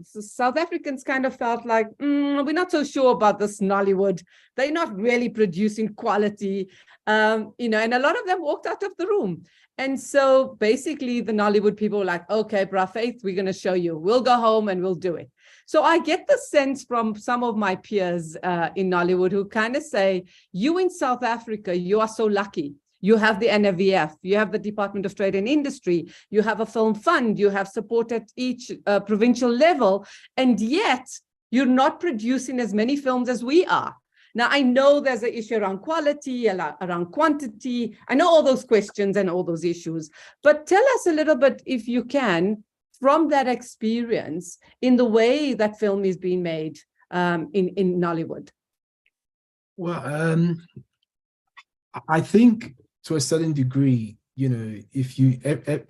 South Africans kind of felt like, we're not so sure about this Nollywood. They're not really producing quality, and a lot of them walked out of the room. And so basically the Nollywood people were like, okay, Bra Faith, we're going to show you. We'll go home and we'll do it. So I get the sense from some of my peers in Nollywood who kind of say, you in South Africa, you are so lucky. You have the NFVF, you have the Department of Trade and Industry, you have a film fund, you have support at each provincial level, and yet you're not producing as many films as we are. Now, I know there's an issue around quality, around quantity. I know all those questions and all those issues, but tell us a little bit, if you can, from that experience in the way that film is being made in Nollywood. Well, I think to a certain degree, if you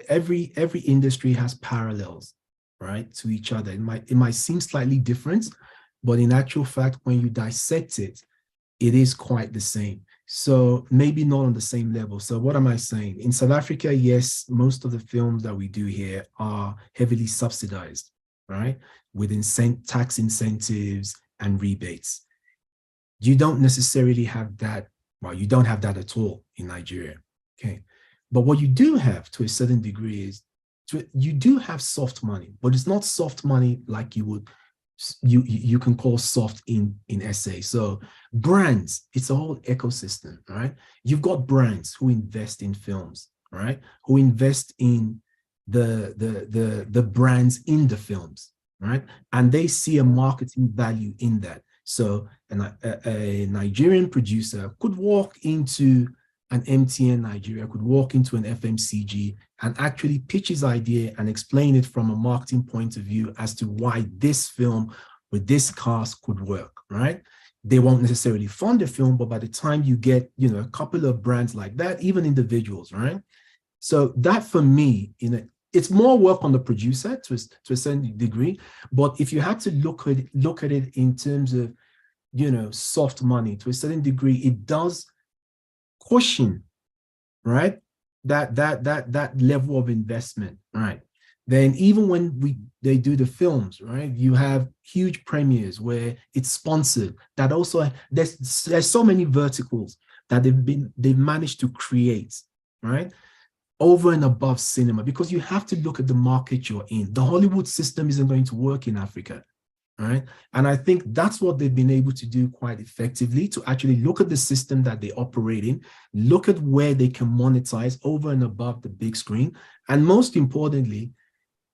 every industry has parallels, right, to each other. It might seem slightly different, but in actual fact, when you dissect it, it is quite the same. So maybe not on the same level. So what am I saying? In South Africa, yes, most of the films that we do here are heavily subsidized. right? With tax incentives and rebates. You don't necessarily have that. Well, you don't have that at all in Nigeria, okay? But what you do have to a certain degree is you do have soft money, but it's not soft money like you can call soft in SA. So brands, it's a whole ecosystem, right? You've got brands who invest in films, right? Who invest in the brands in the films, right? And they see a marketing value in that. So a Nigerian producer could walk into an MTN Nigeria, could walk into an FMCG and actually pitch his idea and explain it from a marketing point of view as to why this film with this cast could work, right? They won't necessarily fund the film, but by the time you get, a couple of brands like that, even individuals, right? So that for me, it's more work on the producer to a certain degree. But if you had to look at it in terms of, soft money to a certain degree, it does cushion, right? That level of investment, right? Then even when they do the films, right? You have huge premieres where it's sponsored. That also there's so many verticals that they've managed to create, right? Over and above cinema, because you have to look at the market you're in. The Hollywood system isn't going to work in Africa, right? And I think that's what they've been able to do quite effectively, to actually look at the system that they operate in, look at where they can monetize over and above the big screen. And most importantly,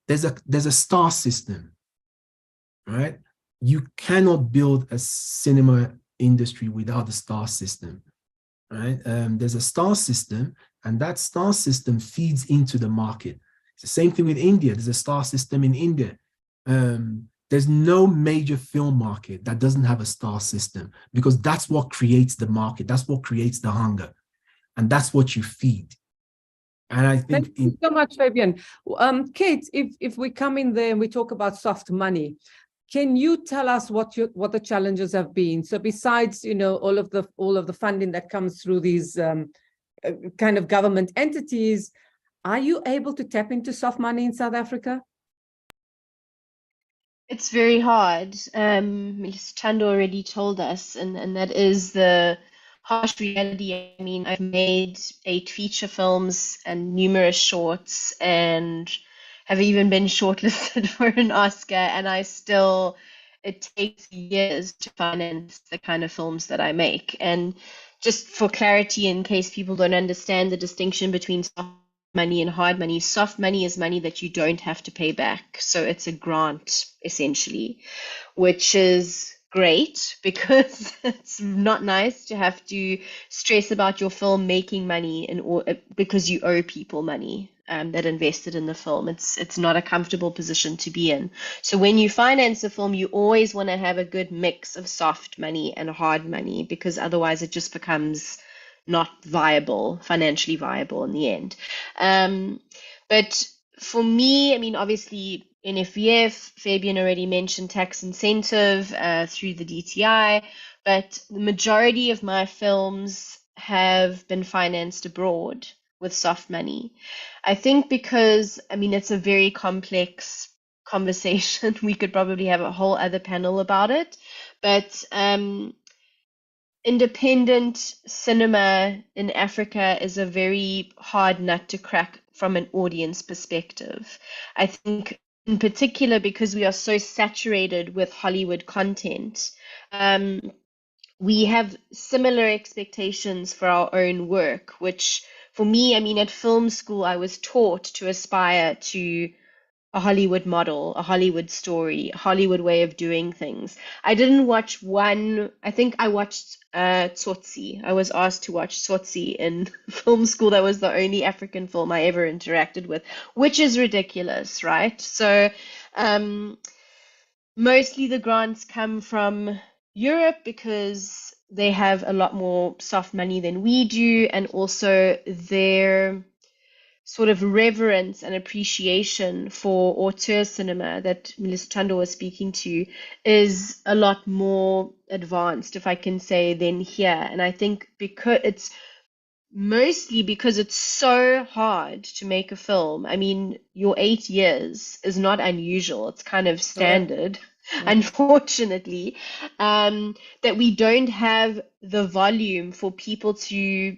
there's a star system, right? You cannot build a cinema industry without a star system, right? There's a star system, and that star system feeds into the market. It's the same thing with India. There's a star system in India. There's no major film market that doesn't have a star system, because that's what creates the market. That's what creates the hunger. And that's what you feed. And I think— Thank you so much, Fabian. Kate, if we come in there and we talk about soft money, can you tell us what the challenges have been? So besides, all of the funding that comes through these kind of government entities, are you able to tap into soft money in South Africa? It's very hard. Ms. Chando already told us, and that is the harsh reality. I mean, I've made 8 feature films and numerous shorts, and have even been shortlisted for an Oscar, and it takes years to finance the kind of films that I make. And just for clarity, in case people don't understand the distinction between soft money and hard money, soft money is money that you don't have to pay back. So it's a grant, essentially, which is great because it's not nice to have to stress about your film making money because you owe people money that invested in the film. It's not a comfortable position to be in. So when you finance a film, you always want to have a good mix of soft money and hard money, because otherwise it just becomes not financially viable in the end. But for me, I mean, obviously NFVF, Fabian already mentioned tax incentive through the DTI, but the majority of my films have been financed abroad with soft money. I think because, I mean, it's a very complex conversation. We could probably have a whole other panel about it, but independent cinema in Africa is a very hard nut to crack from an audience perspective. I think in particular because we are so saturated with Hollywood content, we have similar expectations for our own work, which for me, I mean, at film school, I was taught to aspire to a Hollywood model, a Hollywood story, a Hollywood way of doing things. I didn't watch I think I watched Tsotsi. I was asked to watch Tsotsi in film school. That was the only African film I ever interacted with, which is ridiculous, right? So mostly the grants come from Europe because they have a lot more soft money than we do, and also their sort of reverence and appreciation for auteur cinema that Melissa Chando was speaking to is a lot more advanced, if I can say, than here. And I think because mostly because it's so hard to make a film. I mean, your 8 years is not unusual. It's kind of standard, unfortunately, that we don't have the volume for people to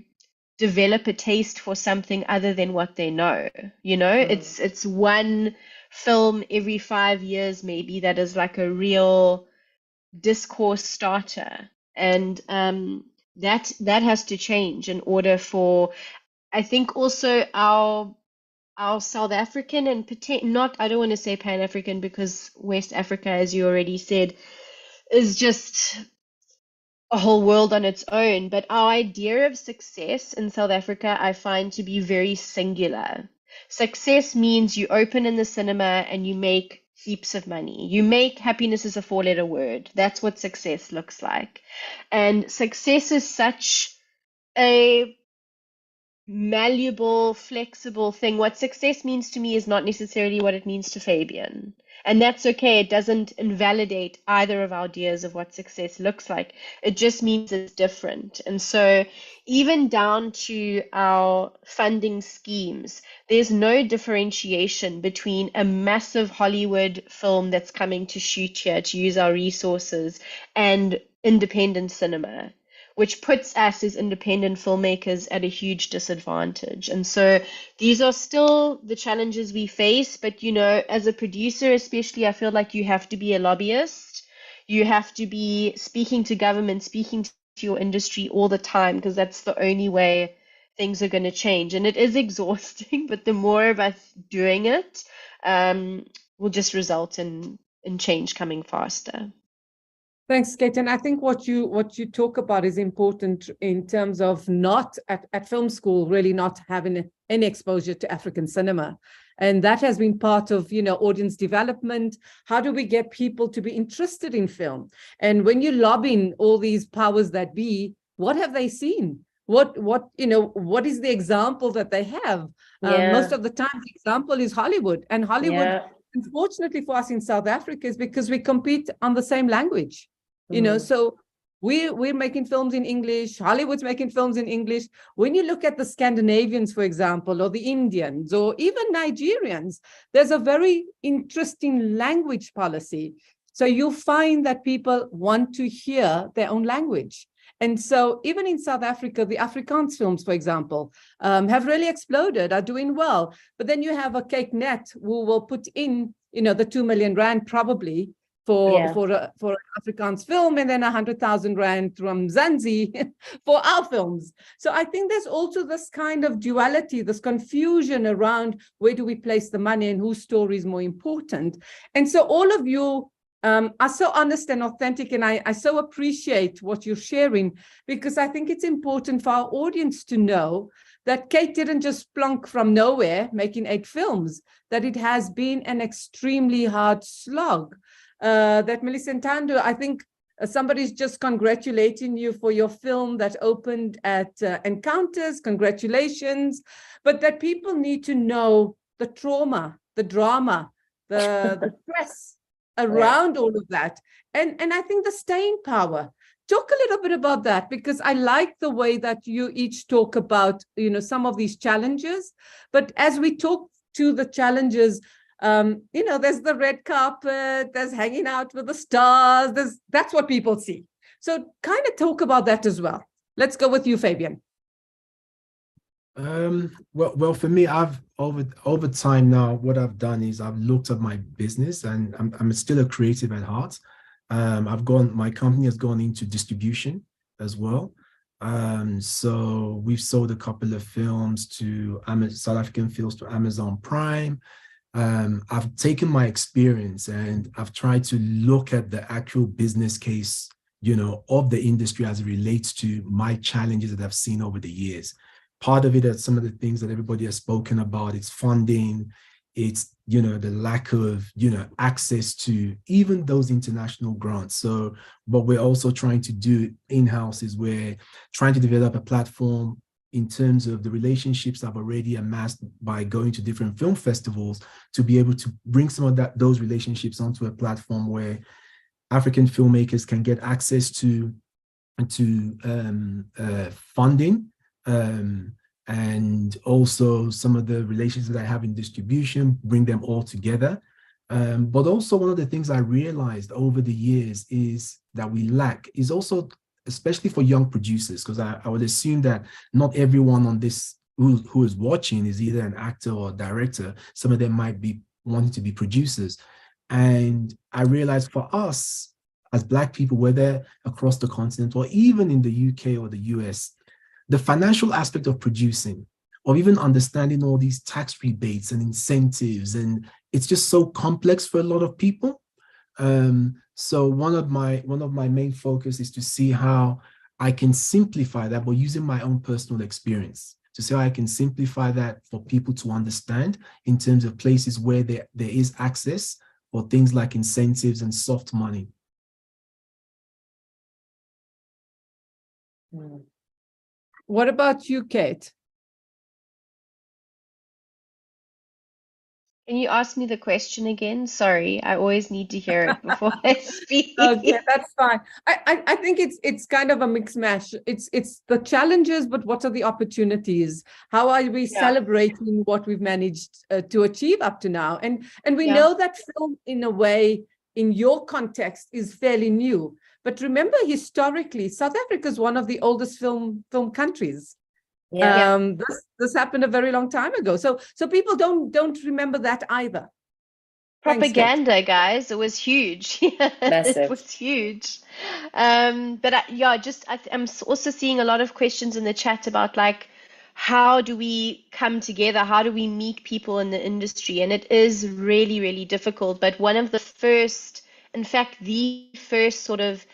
develop a taste for something other than what they know. You know, it's one film every 5 years maybe that is like a real discourse starter, and that has to change in order for, I think, also our South African and not, I don't want to say Pan-African because West Africa, as you already said, is just a whole world on its own. But our idea of success in South Africa, I find to be very singular. Success means you open in the cinema and you make heaps of money. You make happiness is a four-letter word. That's what success looks like. And success is such a malleable, flexible thing. What success means to me is not necessarily what it means to Fabian. And that's okay. It doesn't invalidate either of our ideas of what success looks like. It just means it's different. And so even down to our funding schemes, there's no differentiation between a massive Hollywood film that's coming to shoot here to use our resources and independent cinema, which puts us as independent filmmakers at a huge disadvantage. And so these are still the challenges we face. But, you know, as a producer, especially, I feel like you have to be a lobbyist. You have to be speaking to government, speaking to your industry all the time, because that's the only way things are going to change. And it is exhausting, but the more of us doing it will just result in change coming faster. Thanks, Kate. And I think what you talk about is important in terms of not at film school, really not having any exposure to African cinema. And that has been part of, you know, audience development. How do we get people to be interested in film? And when you're lobbying all these powers that be, what have they seen? What is the example that they have? Most of the time, the example is Hollywood. And Hollywood, unfortunately for us in South Africa, is because we compete on the same language. You know, so we're making films in English, Hollywood's making films in English. When you look at the Scandinavians, for example, or the Indians, or even Nigerians, there's a very interesting language policy. So you'll find that people want to hear their own language. And so even in South Africa, the Afrikaans films, for example, have really exploded, are doing well. But then you have a Cake Net who will put in, you know, the 2 million rand probably for an Afrikaans film, and then 100,000 rand from Zanzi for our films. So I think there's also this kind of duality, this confusion around where do we place the money and whose story is more important. And so all of you are so honest and authentic, and I so appreciate what you're sharing, because I think it's important for our audience to know that Kate didn't just plonk from nowhere making 8 films, that it has been an extremely hard slog. That Melissa Ntando, I think somebody's just congratulating you for your film that opened at Encounters. Congratulations. But that people need to know the trauma, the drama, the stress around all of that. And I think the staying power. Talk a little bit about that, because I like the way that you each talk about, you know, some of these challenges. But as we talk to the challenges, you know, there's the red carpet, there's hanging out with the stars, that's what people see. So kind of talk about that as well. Let's go with you, Fabian. Well, for me, I've over time now, what I've done is I've looked at my business, and I'm still a creative at heart. My company has gone into distribution as well. So we've sold a couple of films to South African films to Amazon Prime. I've taken my experience and I've tried to look at the actual business case, you know, of the industry as it relates to my challenges that I've seen over the years. Part of it are some of the things that everybody has spoken about. It's funding, it's, you know, the lack of, you know, access to even those international grants. So what we're also trying to do in-house is we're trying to develop a platform in terms of the relationships I've already amassed by going to different film festivals to be able to bring some of those relationships onto a platform where African filmmakers can get access to funding and also some of the relations that I have in distribution, bring them all together. But also one of the things I realized over the years is that we lack is also, especially for young producers, because I would assume that not everyone on this who is watching is either an actor or a director. Some of them might be wanting to be producers. And I realized for us as Black people, whether across the continent or even in the UK or the US, the financial aspect of producing, or even understanding all these tax rebates and incentives, and it's just so complex for a lot of people. So one of my main focus is to see how I can simplify that, but using my own personal experience to see how I can simplify that for people to understand in terms of places where there is access for things like incentives and soft money. What about you, Kate? Can you ask me the question again? Sorry, I always need to hear it before I speak. Okay, that's fine. I think it's kind of a mix mash. It's the challenges, but what are the opportunities? How are we celebrating what we've managed to achieve up to now? And we know that film, in a way, in your context, is fairly new. But remember, historically, South Africa is one of the oldest film countries. This happened a very long time ago. So people don't remember that either. Propaganda, guys, it was huge. Massive. It was huge. But I'm also seeing a lot of questions in the chat about like, how do we come together? How do we meet people in the industry? And it is really, really difficult. But one of the first, in fact, the first sort of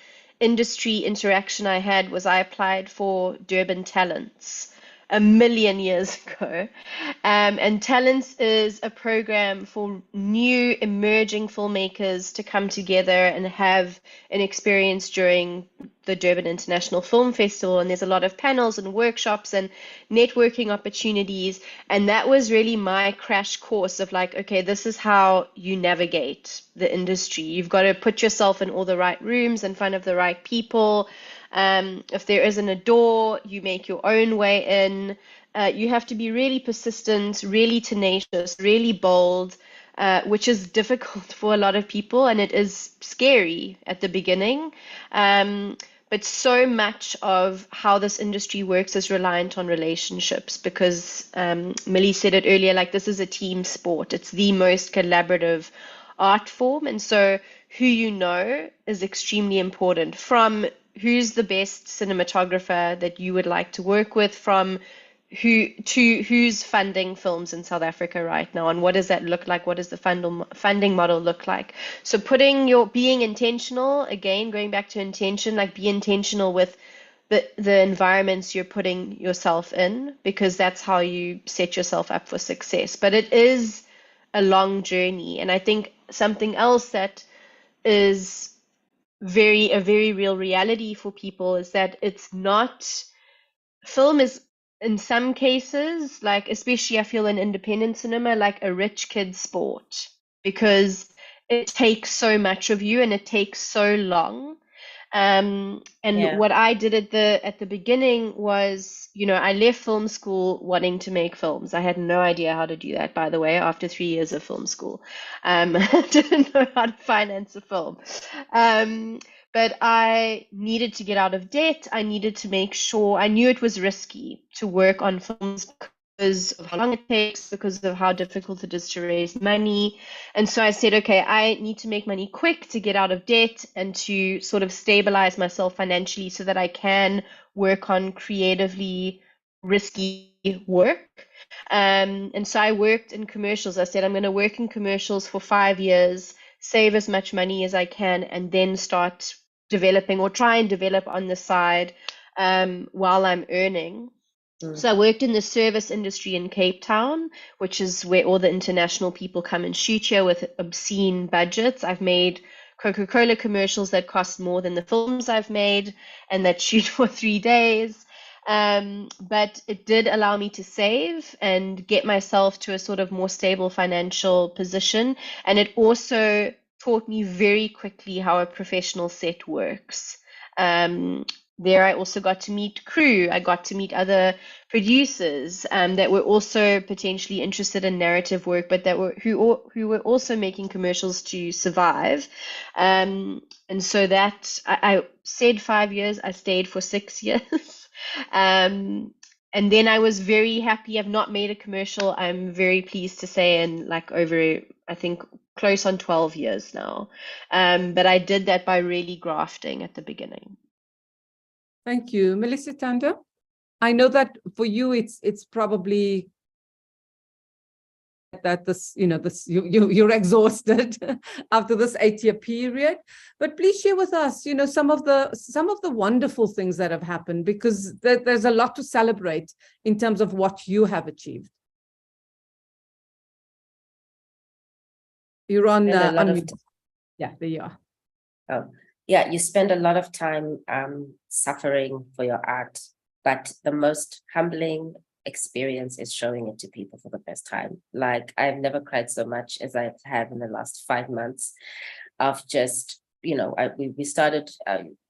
industry interaction I had was I applied for Durban Talents a million years ago. And Talents is a program for new emerging filmmakers to come together and have an experience during the Durban International Film Festival. And there's a lot of panels and workshops and networking opportunities. And that was really my crash course of like, okay, this is how you navigate the industry. You've got to put yourself in all the right rooms in front of the right people. If there isn't a door, you make your own way in. You have to be really persistent, really tenacious, really bold, which is difficult for a lot of people, and it is scary at the beginning. But so much of how this industry works is reliant on relationships because Millie said it earlier, like this is a team sport. It's the most collaborative art form. And so who you know is extremely important, from who's the best cinematographer that you would like to work with, from who's funding films in South Africa right now, and what does that look like? What does the funding model look like? So being intentional, again, going back to intention, like be intentional with the environments you're putting yourself in, because that's how you set yourself up for success. But it is a long journey. And I think something else that is a very real reality for people is that it's not, film is in some cases, like especially I feel in independent cinema, like a rich kid sport, because it takes so much of you and it takes so long. What I did at the beginning was, I left film school wanting to make films. I had no idea how to do that, by the way, after 3 years of film school. I didn't know how to finance a film. But I needed to get out of debt. I needed to make sure, I knew it was risky to work on films because of how long it takes, because of how difficult it is to raise money. And so I said, okay, I need to make money quick to get out of debt and to sort of stabilize myself financially so that I can work on creatively risky work. And so I worked in commercials. I said, I'm going to work in commercials for 5 years, save as much money as I can, and then start developing or try and develop on the side while I'm earning. So I worked in the service industry in Cape Town, which is where all the international people come and shoot here with obscene budgets. I've made Coca-Cola commercials that cost more than the films I've made and that shoot for 3 days. But it did allow me to save and get myself to a sort of more stable financial position. And it also taught me very quickly how a professional set works. there I also got to meet crew. I got to meet other producers that were also potentially interested in narrative work, but that were who were also making commercials to survive. And so that I said 5 years, I stayed for 6 years. And then I was very happy. I've not made a commercial, I'm very pleased to say, in like over, I think, close on 12 years now. But I did that by really grafting at the beginning. Thank you. Melissa Tanda, I know that for you, it's probably that you're exhausted after this 8-year period, but please share with us, some of the wonderful things that have happened, because there's a lot to celebrate in terms of what you have achieved. You're on, yeah, there you are. Oh, yeah, you spend a lot of time suffering for your art, but the most humbling experience is showing it to people for the first time. Like, I've never cried so much as I have in the last 5 months of just, we started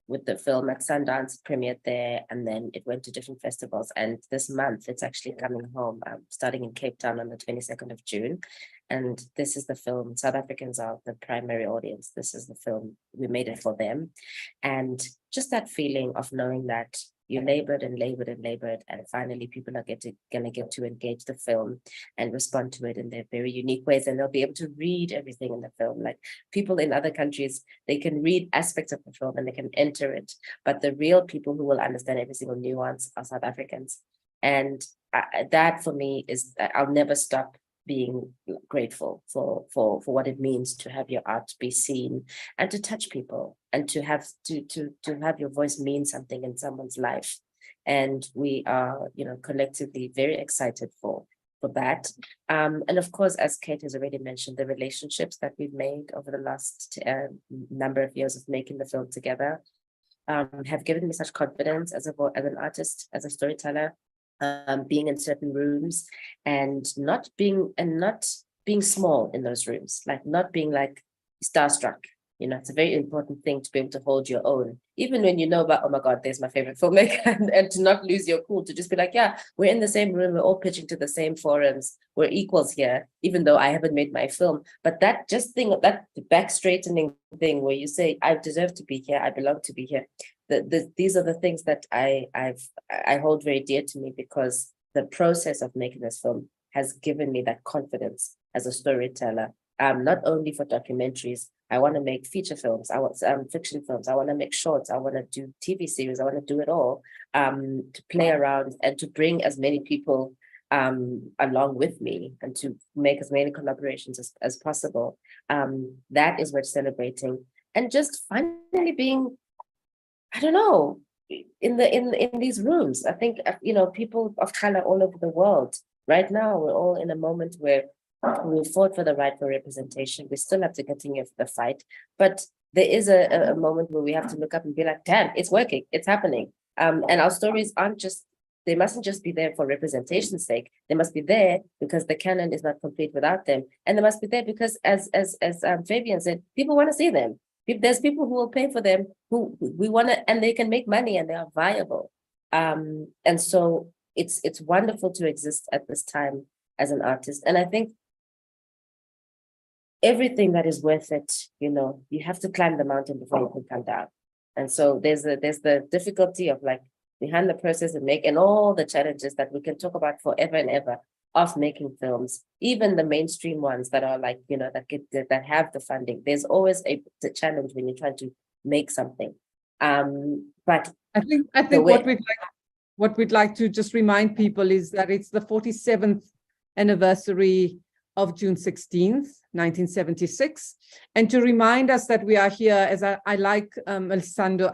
with the film at Sundance, premiered there, and then it went to different festivals. And this month, it's actually coming home, starting in Cape Town on the 22nd of June. And this is the film. South Africans are the primary audience. This is the film. We made it for them. And just that feeling of knowing that you labored and labored and labored, and finally people are gonna get to engage the film and respond to it in their very unique ways, and they'll be able to read everything in the film. Like, people in other countries, they can read aspects of the film and they can enter it, but the real people who will understand every single nuance are South Africans. And that for me is, I'll never stop being grateful for what it means to have your art be seen and to touch people, and to have your voice mean something in someone's life. And we are, collectively very excited for that. And of course, as Kate has already mentioned, the relationships that we've made over the last number of years of making the film together have given me such confidence as an artist, as a storyteller. Being in certain rooms and not being small in those rooms, like not being like starstruck. It's a very important thing to be able to hold your own, even when you know about, oh my God, there's my favorite filmmaker, and to not lose your cool, to just be like, yeah, we're in the same room, we're all pitching to the same forums, we're equals here, even though I haven't made my film. But that back straightening thing where you say, I deserve to be here, I belong to be here. These are the things that I hold very dear to me, because the process of making this film has given me that confidence as a storyteller. Not only for documentaries, I want to make feature films, I want fiction films, I want to make shorts, I want to do TV series, I want to do it all, to play around and to bring as many people along with me, and to make as many collaborations as possible. That is worth celebrating, and just finally being, I don't know, in these rooms. I think, people of color all over the world right now, we're all in a moment where we fought for the right for representation. We still have to continue the fight, but there is a moment where we have to look up and be like, damn, it's working, it's happening. And our stories they mustn't just be there for representation's sake. They must be there because the canon is not complete without them. And they must be there because, as Fabian said, people want to see them. There's people who will pay for them, who we want to, and they can make money and they are viable. And so it's wonderful to exist at this time as an artist. And I think everything that is worth it, you have to climb the mountain before you can come down. And so there's the difficulty of, like, behind the process and all the challenges that we can talk about forever and ever of making films, even the mainstream ones that are like, that have the funding. There's always the challenge when you're trying to make something. But I think what we'd like to just remind people is that it's the 47th anniversary of June 16th, 1976. And to remind us that we are here, as I like, Alessandro,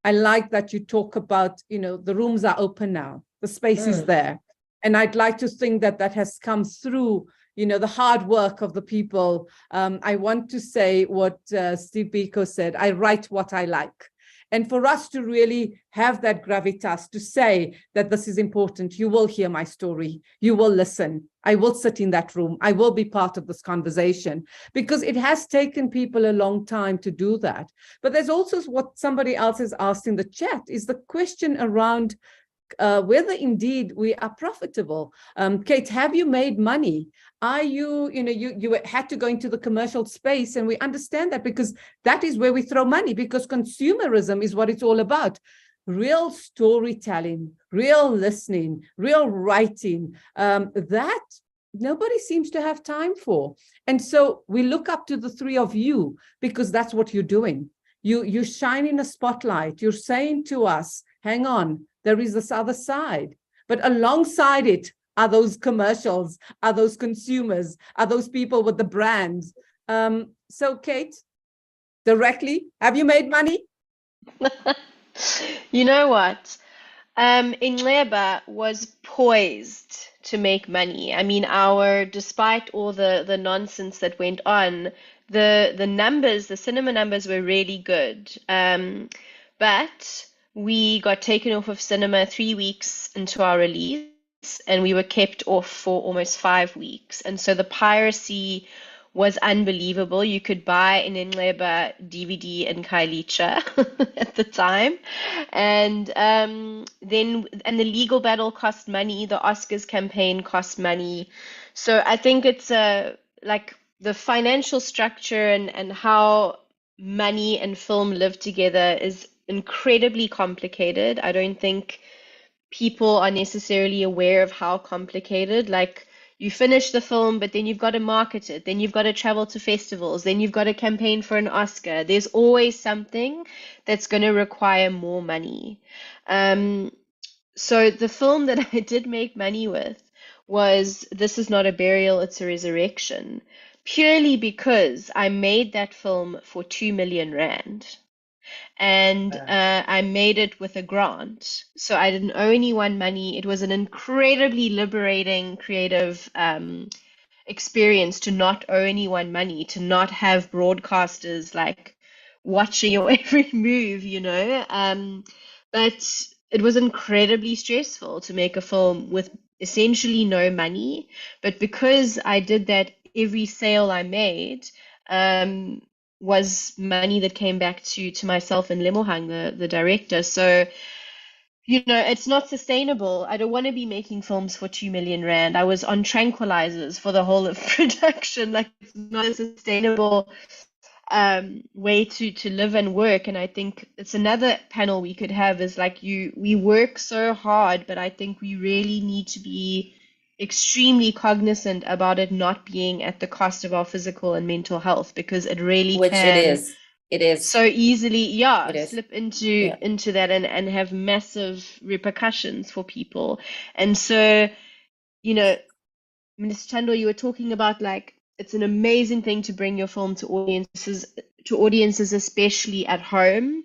I like that you talk about, the rooms are open now, the space is there. And I'd like to think that has come through, the hard work of the people. I want to say what Steve Biko said, I write what I like. And for us to really have that gravitas to say that this is important, you will hear my story, you will listen, I will sit in that room, I will be part of this conversation, because it has taken people a long time to do that. But there's also what somebody else has asked in the chat, is the question around whether indeed we are profitable. Kate, have you made money? Are you, you had to go into the commercial space, and we understand that because that is where we throw money, because consumerism is what it's all about. Real storytelling, real listening, real writing, that nobody seems to have time for. And so we look up to the three of you, because that's what you're doing. You shine in a spotlight. You're saying to us, hang on, there is this other side. But alongside it are those commercials, are those consumers, are those people with the brands. So Kate, directly, have you made money? You know what? Ingleba was poised to make money. I mean, despite all the nonsense that went on, the numbers, the cinema numbers were really good. But we got taken off of cinema 3 weeks into our release, and we were kept off for almost 5 weeks. And so the piracy was unbelievable. You could buy an Ingleba DVD in Kailicha at the time. And the legal battle cost money, the Oscars campaign cost money. So I think it's like the financial structure and how money and film live together is incredibly complicated. I don't think people are necessarily aware of how complicated. Like, you finish the film, but then you've got to market it, then you've got to travel to festivals, then you've got to campaign for an Oscar. There's always something that's going to require more money. So the film that I did make money with was This Is Not a Burial, It's a Resurrection, purely because I made that film for 2 million rand. And I made it with a grant. So I didn't owe anyone money. It was an incredibly liberating, creative experience to not owe anyone money, to not have broadcasters like watching your every move, But it was incredibly stressful to make a film with essentially no money. But because I did that, every sale I made, was money that came back to myself and Lemohang, the director. So, it's not sustainable. I don't want to be making films for 2 million rand. I was on tranquilizers for the whole of production. Like, it's not a sustainable way to live and work. And I think it's another panel we could have, is like, we work so hard, but I think we really need to be extremely cognizant about it not being at the cost of our physical and mental health, because it really It is so easily slip Yeah. into that and have massive repercussions for people. And so, Minister Tando, you were talking about, like, it's an amazing thing to bring your film to audiences, especially at home.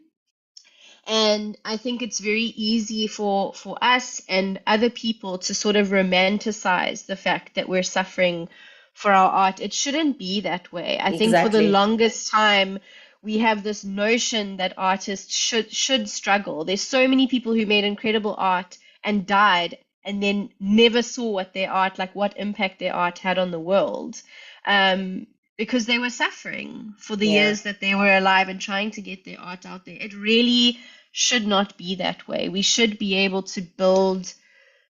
And I think it's very easy for us and other people to sort of romanticize the fact that we're suffering for our art. It shouldn't be that way. I think for the Exactly. longest time, we have this notion that artists should struggle. There's so many people who made incredible art and died and then never saw what their art, like what impact their art had on the world, because they were suffering for the years that they were alive and trying to get their art out there. It really should not be that way. We should be able to build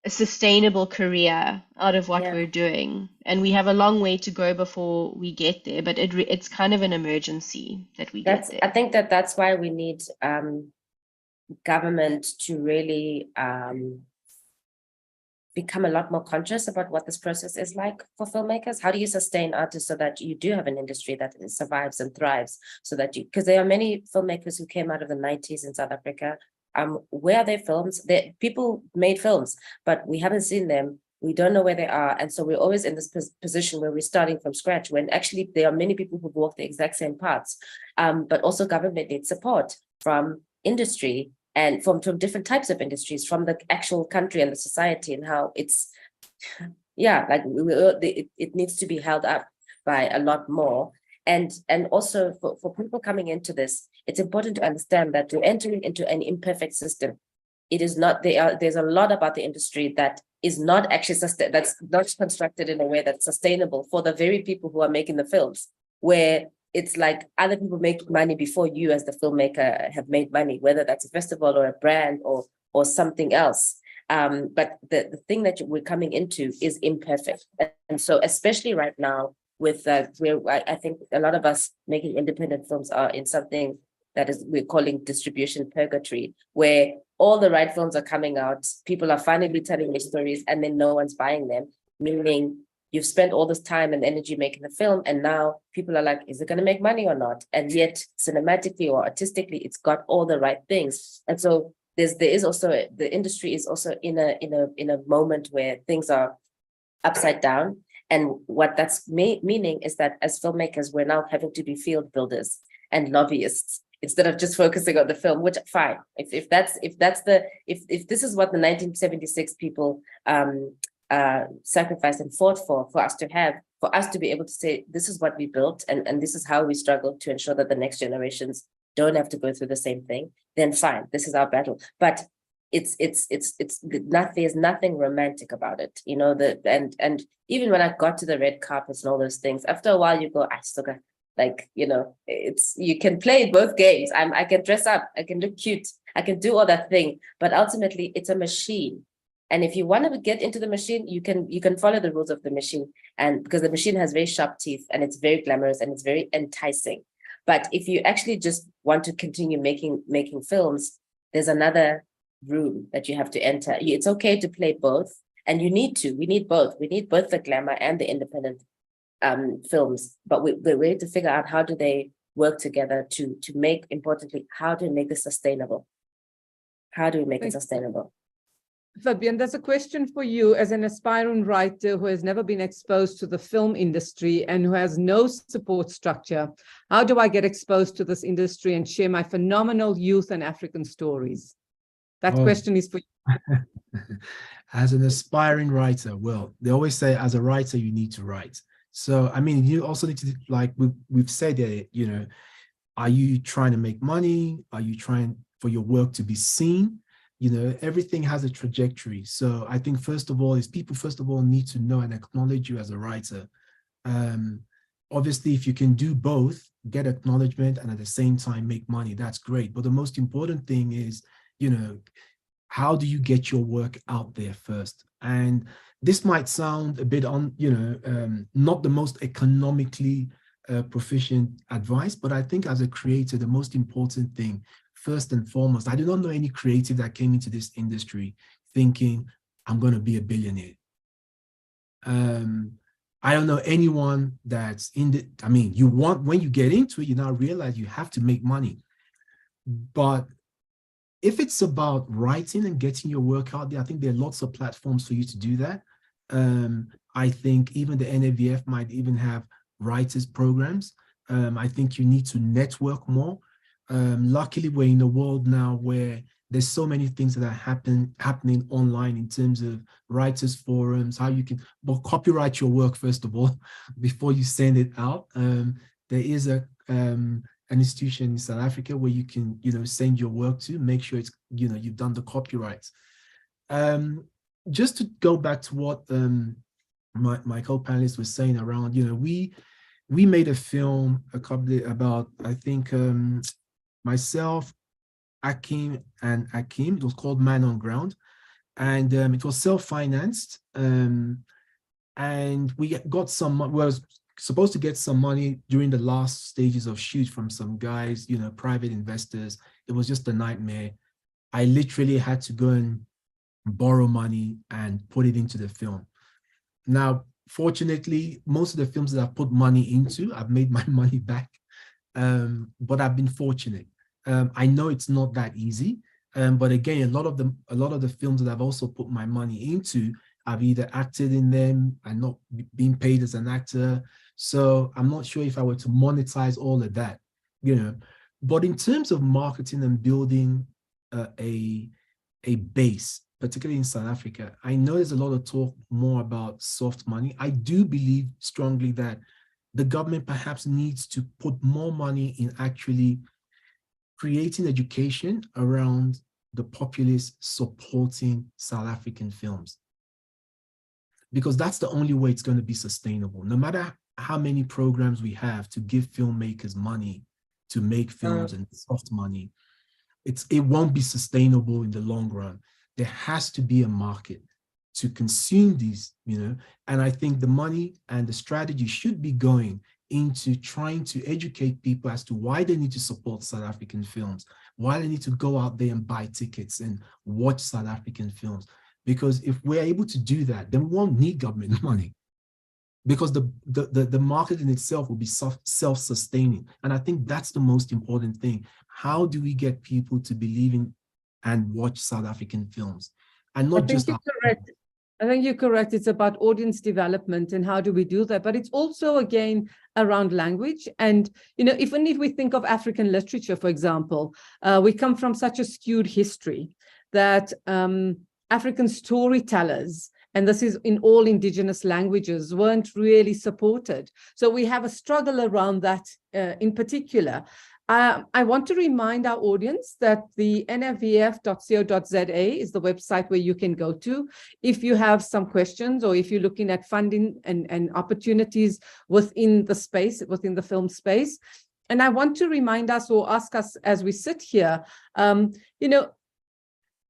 a sustainable career out of what we're doing, and we have a long way to go before we get there. But it's kind of an emergency that we get there. I think that's why we need government to really become a lot more conscious about what this process is like for filmmakers. How do you sustain artists so that you do have an industry that survives and thrives, so that because there are many filmmakers who came out of the 90s in South Africa. Where are their films? People made films, but we haven't seen them. We don't know where they are. And so we're always in this position where we're starting from scratch, when actually there are many people who've walked the exact same paths. But also government needs support from industry, and from different types of industries, from the actual country and the society, and how it's, it needs to be held up by a lot more. And also for people coming into this, it's important to understand that you're entering into an imperfect system. It is not, there's a lot about the industry that is not actually that's not constructed in a way that's sustainable for the very people who are making the films, where it's like other people make money before you as the filmmaker have made money, whether that's a festival or a brand or something else. But the thing that we're coming into is imperfect. And so especially right now with where I think a lot of us making independent films are in something that is we're calling distribution purgatory, where all the right films are coming out, people are finally telling their stories, and then no one's buying them, meaning you've spent all this time and energy making the film, and now people are like, is it going to make money or not? And yet cinematically or artistically, it's got all the right things. And so there is also, the industry is also in a moment where things are upside down. And what that's meaning is that as filmmakers, we're now having to be field builders and lobbyists instead of just focusing on the film, which fine. If this is what the 1976 people sacrificed and fought for us to have, for us to be able to say, this is what we built and this is how we struggled to ensure that the next generations don't have to go through the same thing, then fine, this is our battle. But there's nothing romantic about it, you know, and even when I got to the red carpets and all those things, after a while you go, I still got, like, you know, you can play both games. I can dress up, I can look cute, I can do all that thing, but ultimately it's a machine. And if you want to get into the machine, you can follow the rules of the machine, and because the machine has very sharp teeth and it's very glamorous and it's very enticing. But if you actually just want to continue making films, there's another room that you have to enter. It's okay to play both, and we need both. We need both the glamour and the independent films, but we're ready to figure out how do they work together to make, importantly, how do we make this sustainable? How do we make it sustainable? Fabian, there's a question for you as an aspiring writer who has never been exposed to the film industry and who has no support structure. How do I get exposed to this industry and share my phenomenal youth and African stories? That question is for you. As an aspiring writer, well, they always say as a writer, you need to write. So, I mean, you also need to, like we've said there, you know, are you trying to make money? Are you trying for your work to be seen? You know, everything has a trajectory. So I think first of all people need to know and acknowledge you as a writer. Obviously, if you can do both, get acknowledgement and at the same time make money, that's great. But the most important thing is, you know, how do you get your work out there first? And this might sound a bit not the most economically proficient advice, but I think as a creator, the most important thing, first and foremost, I do not know any creative that came into this industry thinking, I'm going to be a billionaire. I don't know anyone that's when you get into it, you now realize you have to make money. But if it's about writing and getting your work out there, I think there are lots of platforms for you to do that. I think even the NFVF might even have writers programs. I think you need to network more. Luckily, we're in a world now where there's so many things that are happening online in terms of writers forums, how you can copyright your work, first of all, before you send it out. There is an institution in South Africa where you can, you know, send your work to, make sure it's, you know, you've done the copyrights. Just to go back to what my co-panelists were saying around, you know, we made a film about, I think, myself, Akim, it was called Man on Ground, and it was self-financed, and we got was supposed to get some money during the last stages of shoot from some guys, you know, private investors. It was just a nightmare. I literally had to go and borrow money and put it into the film. Now, fortunately, most of the films that I've put money into, I've made my money back, but I've been fortunate. I know it's not that easy, but again, a lot of the films that I've also put my money into, I've either acted in them and not being paid as an actor. So I'm not sure if I were to monetize all of that, you know. But in terms of marketing and building a base, particularly in South Africa, I know there's a lot of talk more about soft money. I do believe strongly that the government perhaps needs to put more money in actually creating education around the populace supporting South African films. Because that's the only way it's going to be sustainable. No matter how many programs we have to give filmmakers money to make films and soft money, it won't be sustainable in the long run. There has to be a market to consume these, and I think the money and the strategy should be going into trying to educate people as to why they need to support South African films, why they need to go out there and buy tickets and watch South African films. Because if we're able to do that, then we won't need government money, because the market in itself will be self-sustaining. And I think that's the most important thing. How do we get people to believe in and watch South African films? And not just correct. I think you're correct. It's about audience development and how do we do that? But it's also, again, around language. And, even if we think of African literature, for example, we come from such a skewed history that African storytellers, and this is in all indigenous languages, weren't really supported. So we have a struggle around that in particular. I want to remind our audience that the nfvf.co.za is the website where you can go to if you have some questions, or if you're looking at funding and opportunities within the space, within the film space. And I want to remind us, or ask us as we sit here,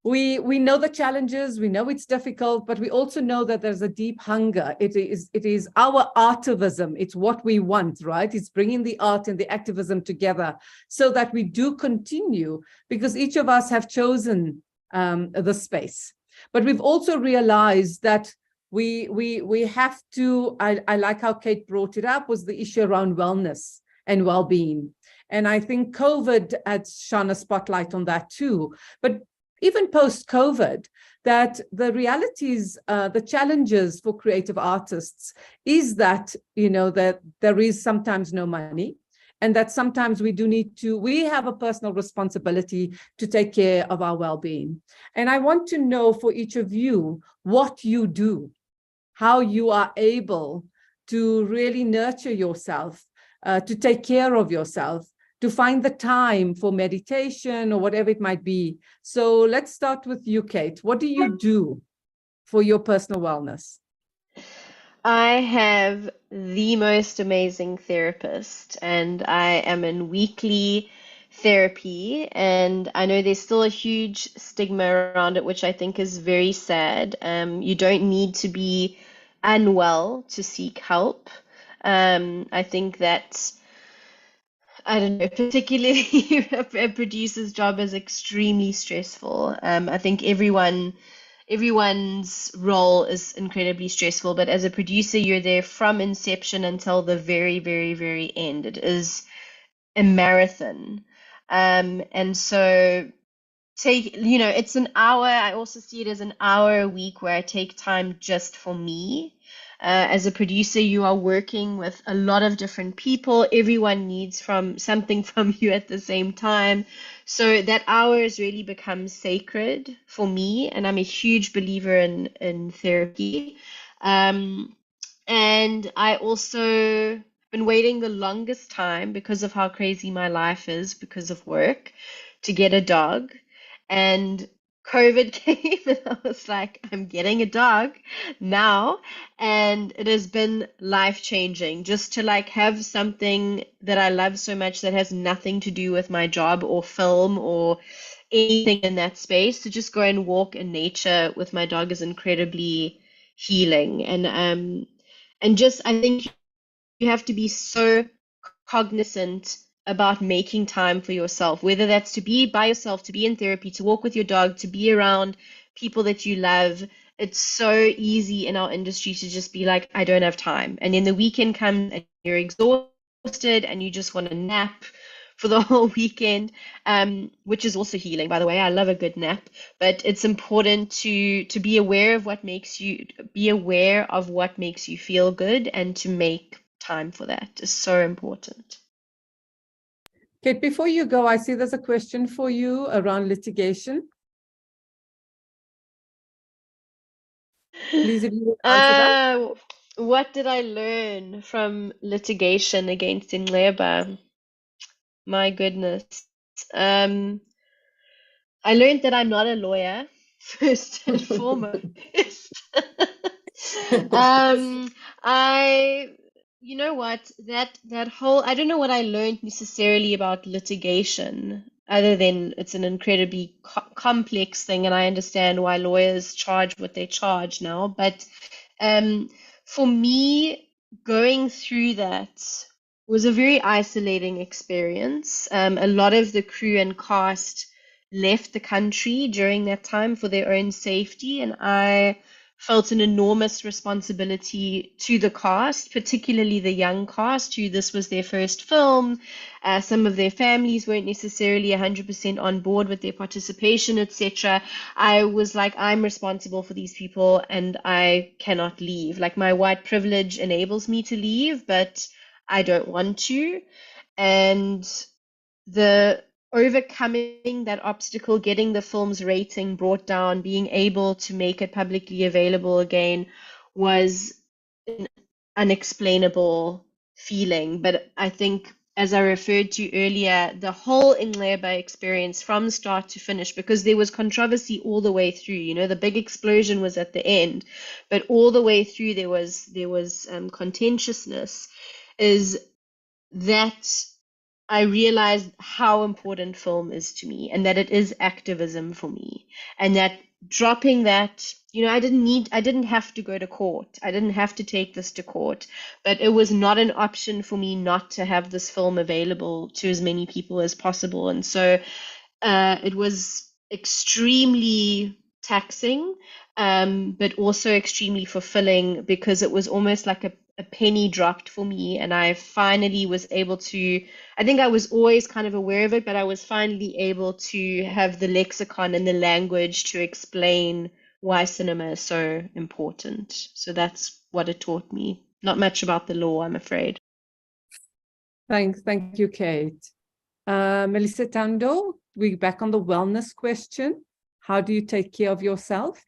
we know the challenges, we know it's difficult, but we also know that there's a deep hunger. It is our artivism. It's what we want, right? It's bringing the art and the activism together so that we do continue, because each of us have chosen the space. But we've also realized that we have to, I like how Kate brought it up, was the issue around wellness and well-being. And I think COVID had shone a spotlight on that too. But even post-COVID, that the realities, the challenges for creative artists is that, that there is sometimes no money, and that sometimes we have a personal responsibility to take care of our well-being. And I want to know for each of you what you do, how you are able to really nurture yourself, to take care of yourself, to find the time for meditation or whatever it might be. So let's start with you, Kate. What do you do for your personal wellness? I have the most amazing therapist, and I am in weekly therapy, and I know there's still a huge stigma around it, which I think is very sad. You don't need to be unwell to seek help. I think that, I don't know, particularly a producer's job is extremely stressful. I think everyone's role is incredibly stressful, but as a producer, you're there from inception until the very, very, very end. It is a marathon. And so it's an hour. I also see it as an hour a week where I take time just for me. As a producer, you are working with a lot of different people. Everyone needs something from you at the same time. So that hour has really become sacred for me, and I'm a huge believer in therapy. And I also been waiting the longest time, because of how crazy my life is, because of work, to get a dog. And COVID came, and I was like, I'm getting a dog now. And it has been life-changing just to have something that I love so much that has nothing to do with my job or film or anything in that space. To just go and walk in nature with my dog is incredibly healing. And just, I think you have to be so cognizant about making time for yourself, whether that's to be by yourself, to be in therapy, to walk with your dog, to be around people that you love. It's so easy in our industry to just be like, I don't have time. And then the weekend comes and you're exhausted and you just want to nap for the whole weekend, which is also healing, by the way. I love a good nap, but it's important to be aware of what makes you feel good, and to make time for that is so important. Kate, before you go, I see there's a question for you around litigation. Please, if you would answer that. What did I learn from litigation against Inleba? My goodness. Um, I learned that I'm not a lawyer, first and foremost. um, I, you know what, that whole, I don't know what I learned necessarily about litigation, other than it's an incredibly complex thing, and I understand why lawyers charge what they charge now. But for me, going through that was a very isolating experience. A lot of the crew and cast left the country during that time for their own safety, and I felt an enormous responsibility to the cast, particularly the young cast, who this was their first film. Some of their families weren't necessarily 100% on board with their participation, etc. I was like, I'm responsible for these people and I cannot leave. Like, my white privilege enables me to leave, but I don't want to. And the overcoming that obstacle, getting the film's rating brought down, being able to make it publicly available again, was an unexplainable feeling. But I think, as I referred to earlier, the whole Ingleba experience from start to finish, because there was controversy all the way through. You know, the big explosion was at the end, but all the way through there was contentiousness. Is that I realized how important film is to me, and that it is activism for me, and that dropping that, you know, I didn't have to go to court. I didn't have to take this to court, but it was not an option for me not to have this film available to as many people as possible. And so it was extremely taxing, but also extremely fulfilling, because it was almost like a penny dropped for me. And I finally was able to, I think I was always kind of aware of it, but I was finally able to have the lexicon and the language to explain why cinema is so important. So that's what it taught me. Not much about the law, I'm afraid. Thank you, Kate. Melissa Tando, we're back on the wellness question. How do you take care of yourself?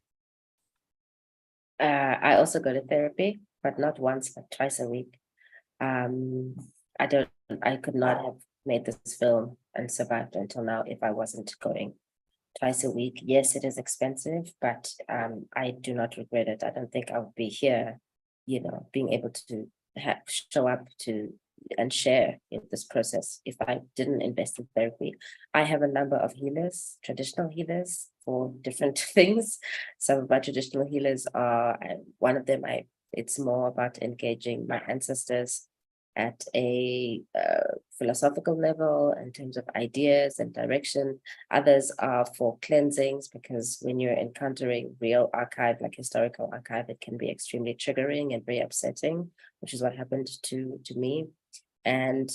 I also go to therapy, but not once, but twice a week. I could not have made this film and survived until now if I wasn't going twice a week. Yes, it is expensive, but I do not regret it. I don't think I would be here, you know, being able to show up to and share in this process if I didn't invest in therapy. I have a number of healers, traditional healers for different things. Some of my traditional healers are, one of them, it's more about engaging my ancestors at a philosophical level in terms of ideas and direction. Others are for cleansings, because when you're encountering real archive, like historical archive, it can be extremely triggering and very upsetting, which is what happened to me. And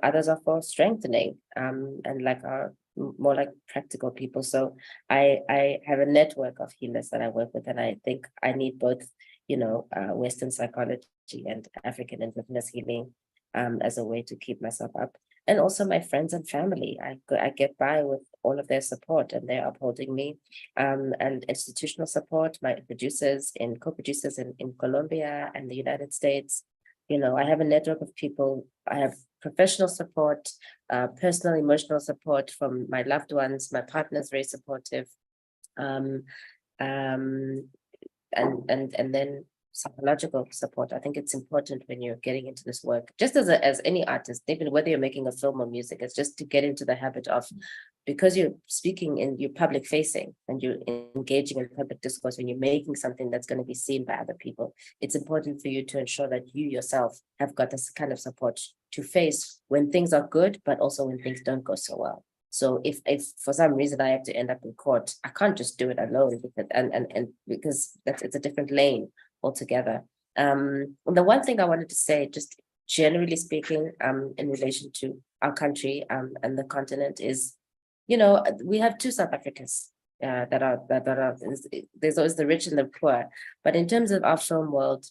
others are for strengthening, and like are more like practical people. So I have a network of healers that I work with, and I think I need both, you know, Western psychology and African indigenous healing as a way to keep myself up. And also my friends and family. I get by with all of their support, and they're upholding me. And institutional support, my producers and co-producers in Colombia and the United States. You know, I have a network of people. I have professional support, personal, emotional support from my loved ones. My partner is very supportive. And then psychological support. I think it's important when you're getting into this work, just as any artist, even whether you're making a film or music, it's just to get into the habit of, because you're speaking and you're public facing and you're engaging in public discourse, when you're making something that's going to be seen by other people, it's important for you to ensure that you yourself have got this kind of support to face when things are good, but also when things don't go so well. So if for some reason I have to end up in court, I can't just do it alone, because because it's a different lane altogether. The one thing I wanted to say, just generally speaking, in relation to our country and the continent, is, you know, we have two South Africas that are there's always the rich and the poor, but in terms of our film world,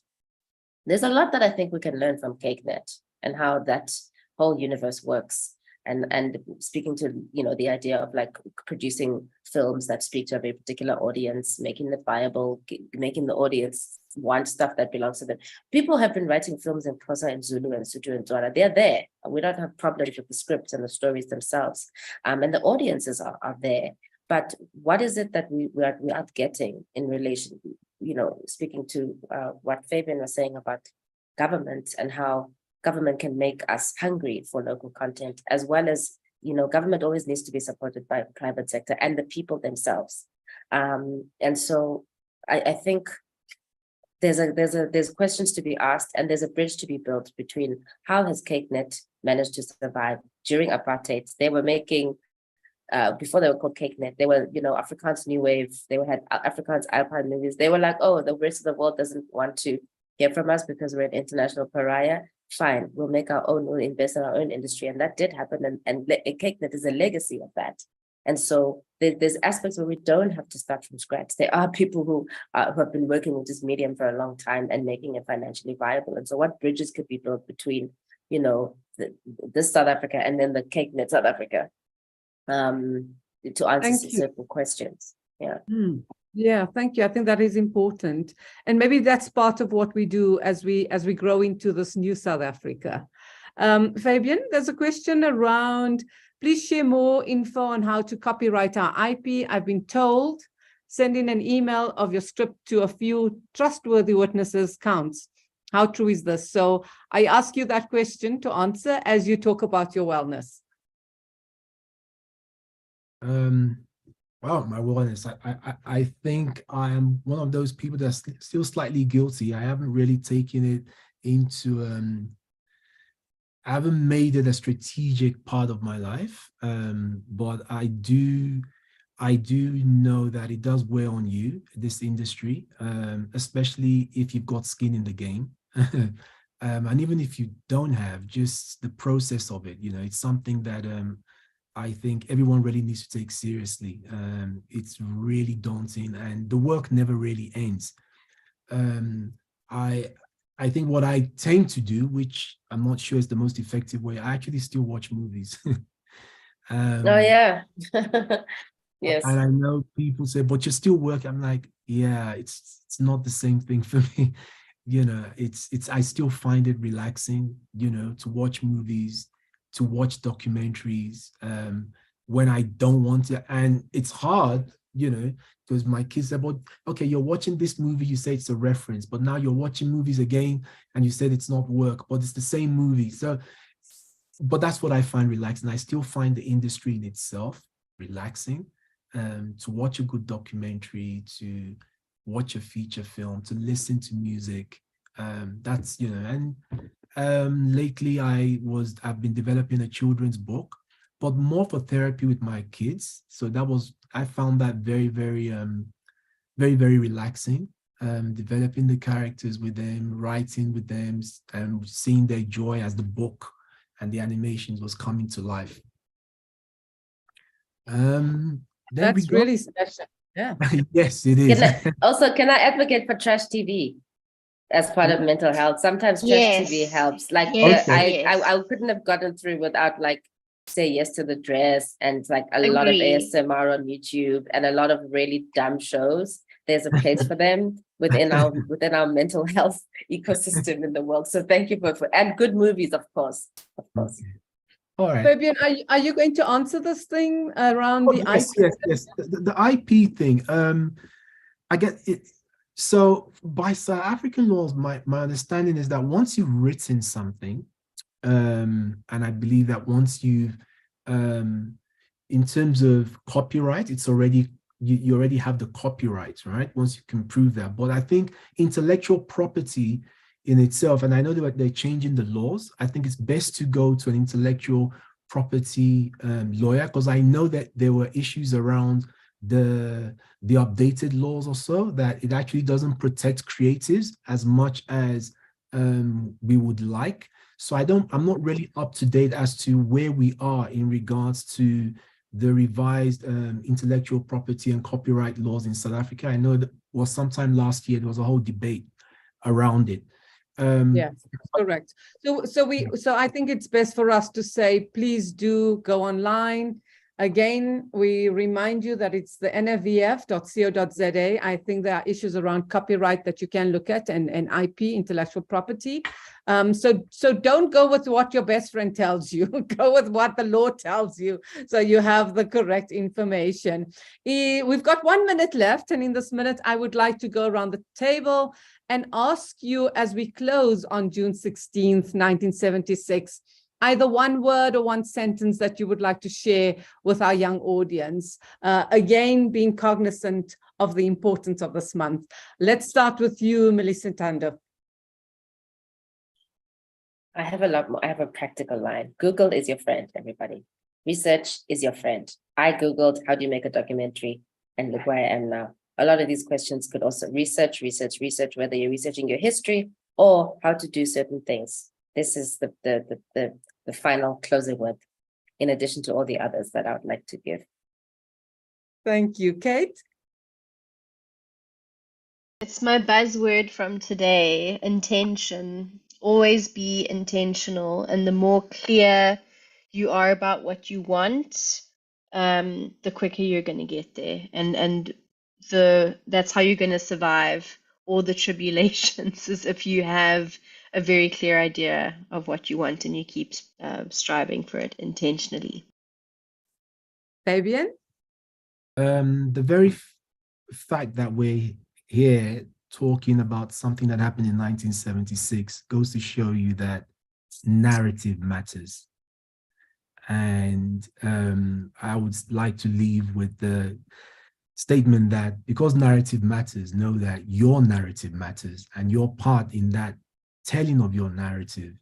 there's a lot that I think we can learn from CakeNet and how that whole universe works. and speaking to, you know, the idea of like producing films that speak to a very particular audience, making it viable, making the audience want stuff that belongs to them. People have been writing films in Xhosa and Zulu and Sotho and Tswana. They're there. We don't have problems with the scripts and the stories themselves. And the audiences are there. But what is it that we are getting in relation, you know, speaking to what Fabian was saying about government and how government can make us hungry for local content, as well as, you know, government always needs to be supported by the private sector and the people themselves. And so I think there's questions to be asked, and there's a bridge to be built between how has CakeNet managed to survive during apartheid. They were making, before they were called CakeNet, they were, you know, Afrikaans New Wave. They had Afrikaans Alpine movies. They were like, oh, the rest of the world doesn't want to hear from us because we're an international pariah. Fine, we'll make our own, we'll invest in our own industry. And that did happen. And CakeNet is a legacy of that. And so there's aspects where we don't have to start from scratch. There are people who have been working with this medium for a long time and making it financially viable. And so what bridges could be built between, you know, this South Africa and then the CakeNet South Africa, to answer certain questions. Yeah. Yeah, thank you. I think that is important. And maybe that's part of what we do as we grow into this new South Africa. Fabian, there's a question around, please share more info on how to copyright our IP. I've been told send in an email of your script to a few trustworthy witnesses counts. How true is this? So I ask you that question to answer as you talk about your wellness. Well, my wellness, I think I am one of those people that's still slightly guilty. I haven't really taken it into, I haven't made it a strategic part of my life, but I do know that it does wear on you, this industry, especially if you've got skin in the game. And even if you don't have, just the process of it, you know, it's something that I think everyone really needs to take seriously. It's really daunting and the work never really ends. I think what I tend to do, which I'm not sure is the most effective way, I actually still watch movies. Oh yeah. Yes. And I know people say, but you're still working. I'm like, yeah, it's not the same thing for me. You know, I still find it relaxing, you know, to watch movies, to watch documentaries when I don't want to. And it's hard, you know, because my kids said, well, okay, you're watching this movie, you say it's a reference, but now you're watching movies again and you said it's not work, but it's the same movie. So, but that's what I find relaxing. I still find the industry in itself relaxing, to watch a good documentary, to watch a feature film, to listen to music. That's, you know, and lately I've been developing a children's book, but more for therapy with my kids. So I found that very, very, very relaxing. Developing the characters with them, writing with them, and seeing their joy as the book and the animations was coming to life. That's really special. Yeah. Yes, it is. Can I advocate for trash TV as part of mental health? Sometimes trash TV helps. Like I couldn't have gotten through without, like, Say Yes to the Dress, and like a lot of ASMR on YouTube and a lot of really dumb shows. There's a place for them within our mental health ecosystem in the world. So thank you and good movies, of course. All right. Fabian, are you going to answer this thing around the IP? Yes. The IP thing. I get it. So by South African laws, my understanding is that once you've written something, and I believe that once you've, in terms of copyright, it's already, you already have the copyright, right? Once you can prove that. But I think intellectual property in itself, and I know that they're changing the laws, I think it's best to go to an intellectual property lawyer, because I know that there were issues around the updated laws or so, that it actually doesn't protect creatives as much as we would like. So I'm not really up to date as to where we are in regards to the revised intellectual property and copyright laws in South Africa. I know that was sometime last year, there was a whole debate around it. Yes, correct. So I think it's best for us to say, please do go online. Again, we remind you that it's the nfvf.co.za. I think there are issues around copyright that you can look at and IP, intellectual property. So don't go with what your best friend tells you. Go with what the law tells you, so you have the correct information. We've got 1 minute left, and in this minute, I would like to go around the table and ask you, as we close on June 16th, 1976, either one word or one sentence that you would like to share with our young audience. Again, being cognizant of the importance of this month. Let's start with you, Melissa Tando. I have a lot more. I have a practical line. Google is your friend, everybody. Research is your friend. I Googled, how do you make a documentary? And look where I am now. A lot of these questions could also research, whether you're researching your history or how to do certain things. This is the final closing word, in addition to all the others that I would like to give. Thank you. Kate? It's my buzzword from today, intention. Always be intentional. And the more clear you are about what you want, the quicker you're going to get there. And that's how you're going to survive all the tribulations, is if you have a very clear idea of what you want and you keep striving for it intentionally. Fabian? The very fact that we're here talking about something that happened in 1976 goes to show you that narrative matters. And I would like to leave with the statement that because narrative matters, know that your narrative matters, and your part in that telling of your narrative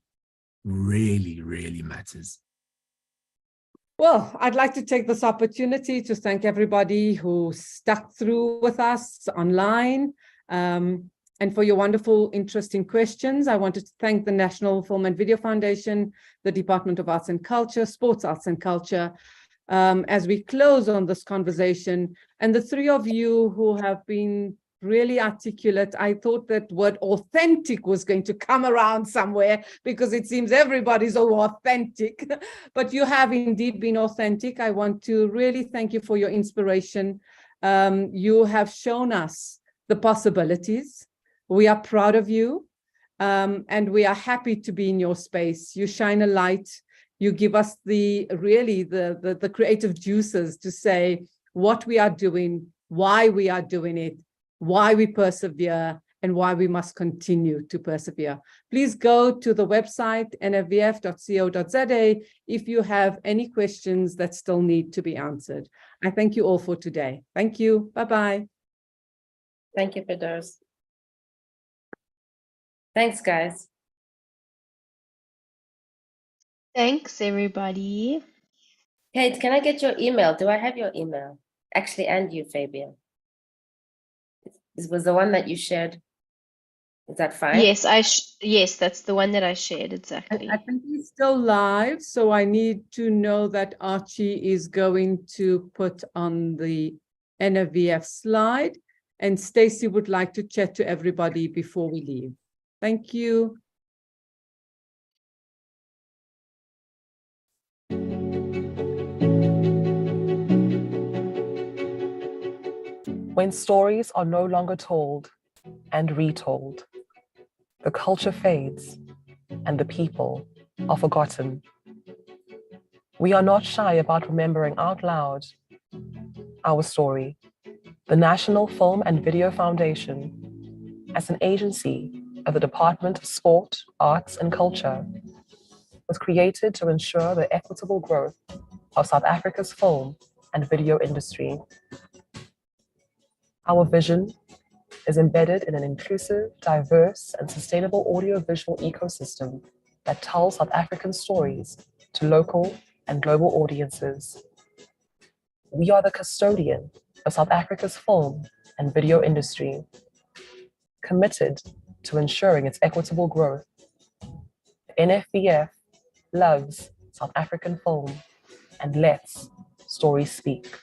really, really matters. Well, I'd like to take this opportunity to thank everybody who stuck through with us online, and for your wonderful, interesting questions. I wanted to thank the National Film and Video Foundation, the Department of Arts and Culture, Sports Arts and Culture, as we close on this conversation. And the three of you who have been really articulate. I thought that word authentic was going to come around somewhere, because it seems everybody's all authentic, but you have indeed been authentic. I want to really thank you for your inspiration. You have shown us the possibilities. We are proud of you, and we are happy to be in your space. You shine a light. You give us the creative juices to say what we are doing, why we are doing it, why we persevere, and why we must continue to persevere. Please go to the website nfvf.co.za if you have any questions that still need to be answered. I thank you all for today. Thank you. Bye-bye. Thank you, Firdaus. Thanks, guys. Thanks, everybody. Kate, can I get your email? Do I have your email? Actually, and you, Fabian. This was the one that you shared. Is that fine? Yes, yes, that's the one that I shared, exactly. I think he's still live, so I need to know that Archie is going to put on the NFVF slide, and Stacy would like to chat to everybody before we leave. Thank you. When stories are no longer told and retold, the culture fades and the people are forgotten. We are not shy about remembering out loud our story. The National Film and Video Foundation, as an agency of the Department of Sport, Arts and Culture, was created to ensure the equitable growth of South Africa's film and video industry. Our vision is embedded in an inclusive, diverse, and sustainable audiovisual ecosystem that tells South African stories to local and global audiences. We are the custodian of South Africa's film and video industry, committed to ensuring its equitable growth. NFVF loves South African film and lets stories speak.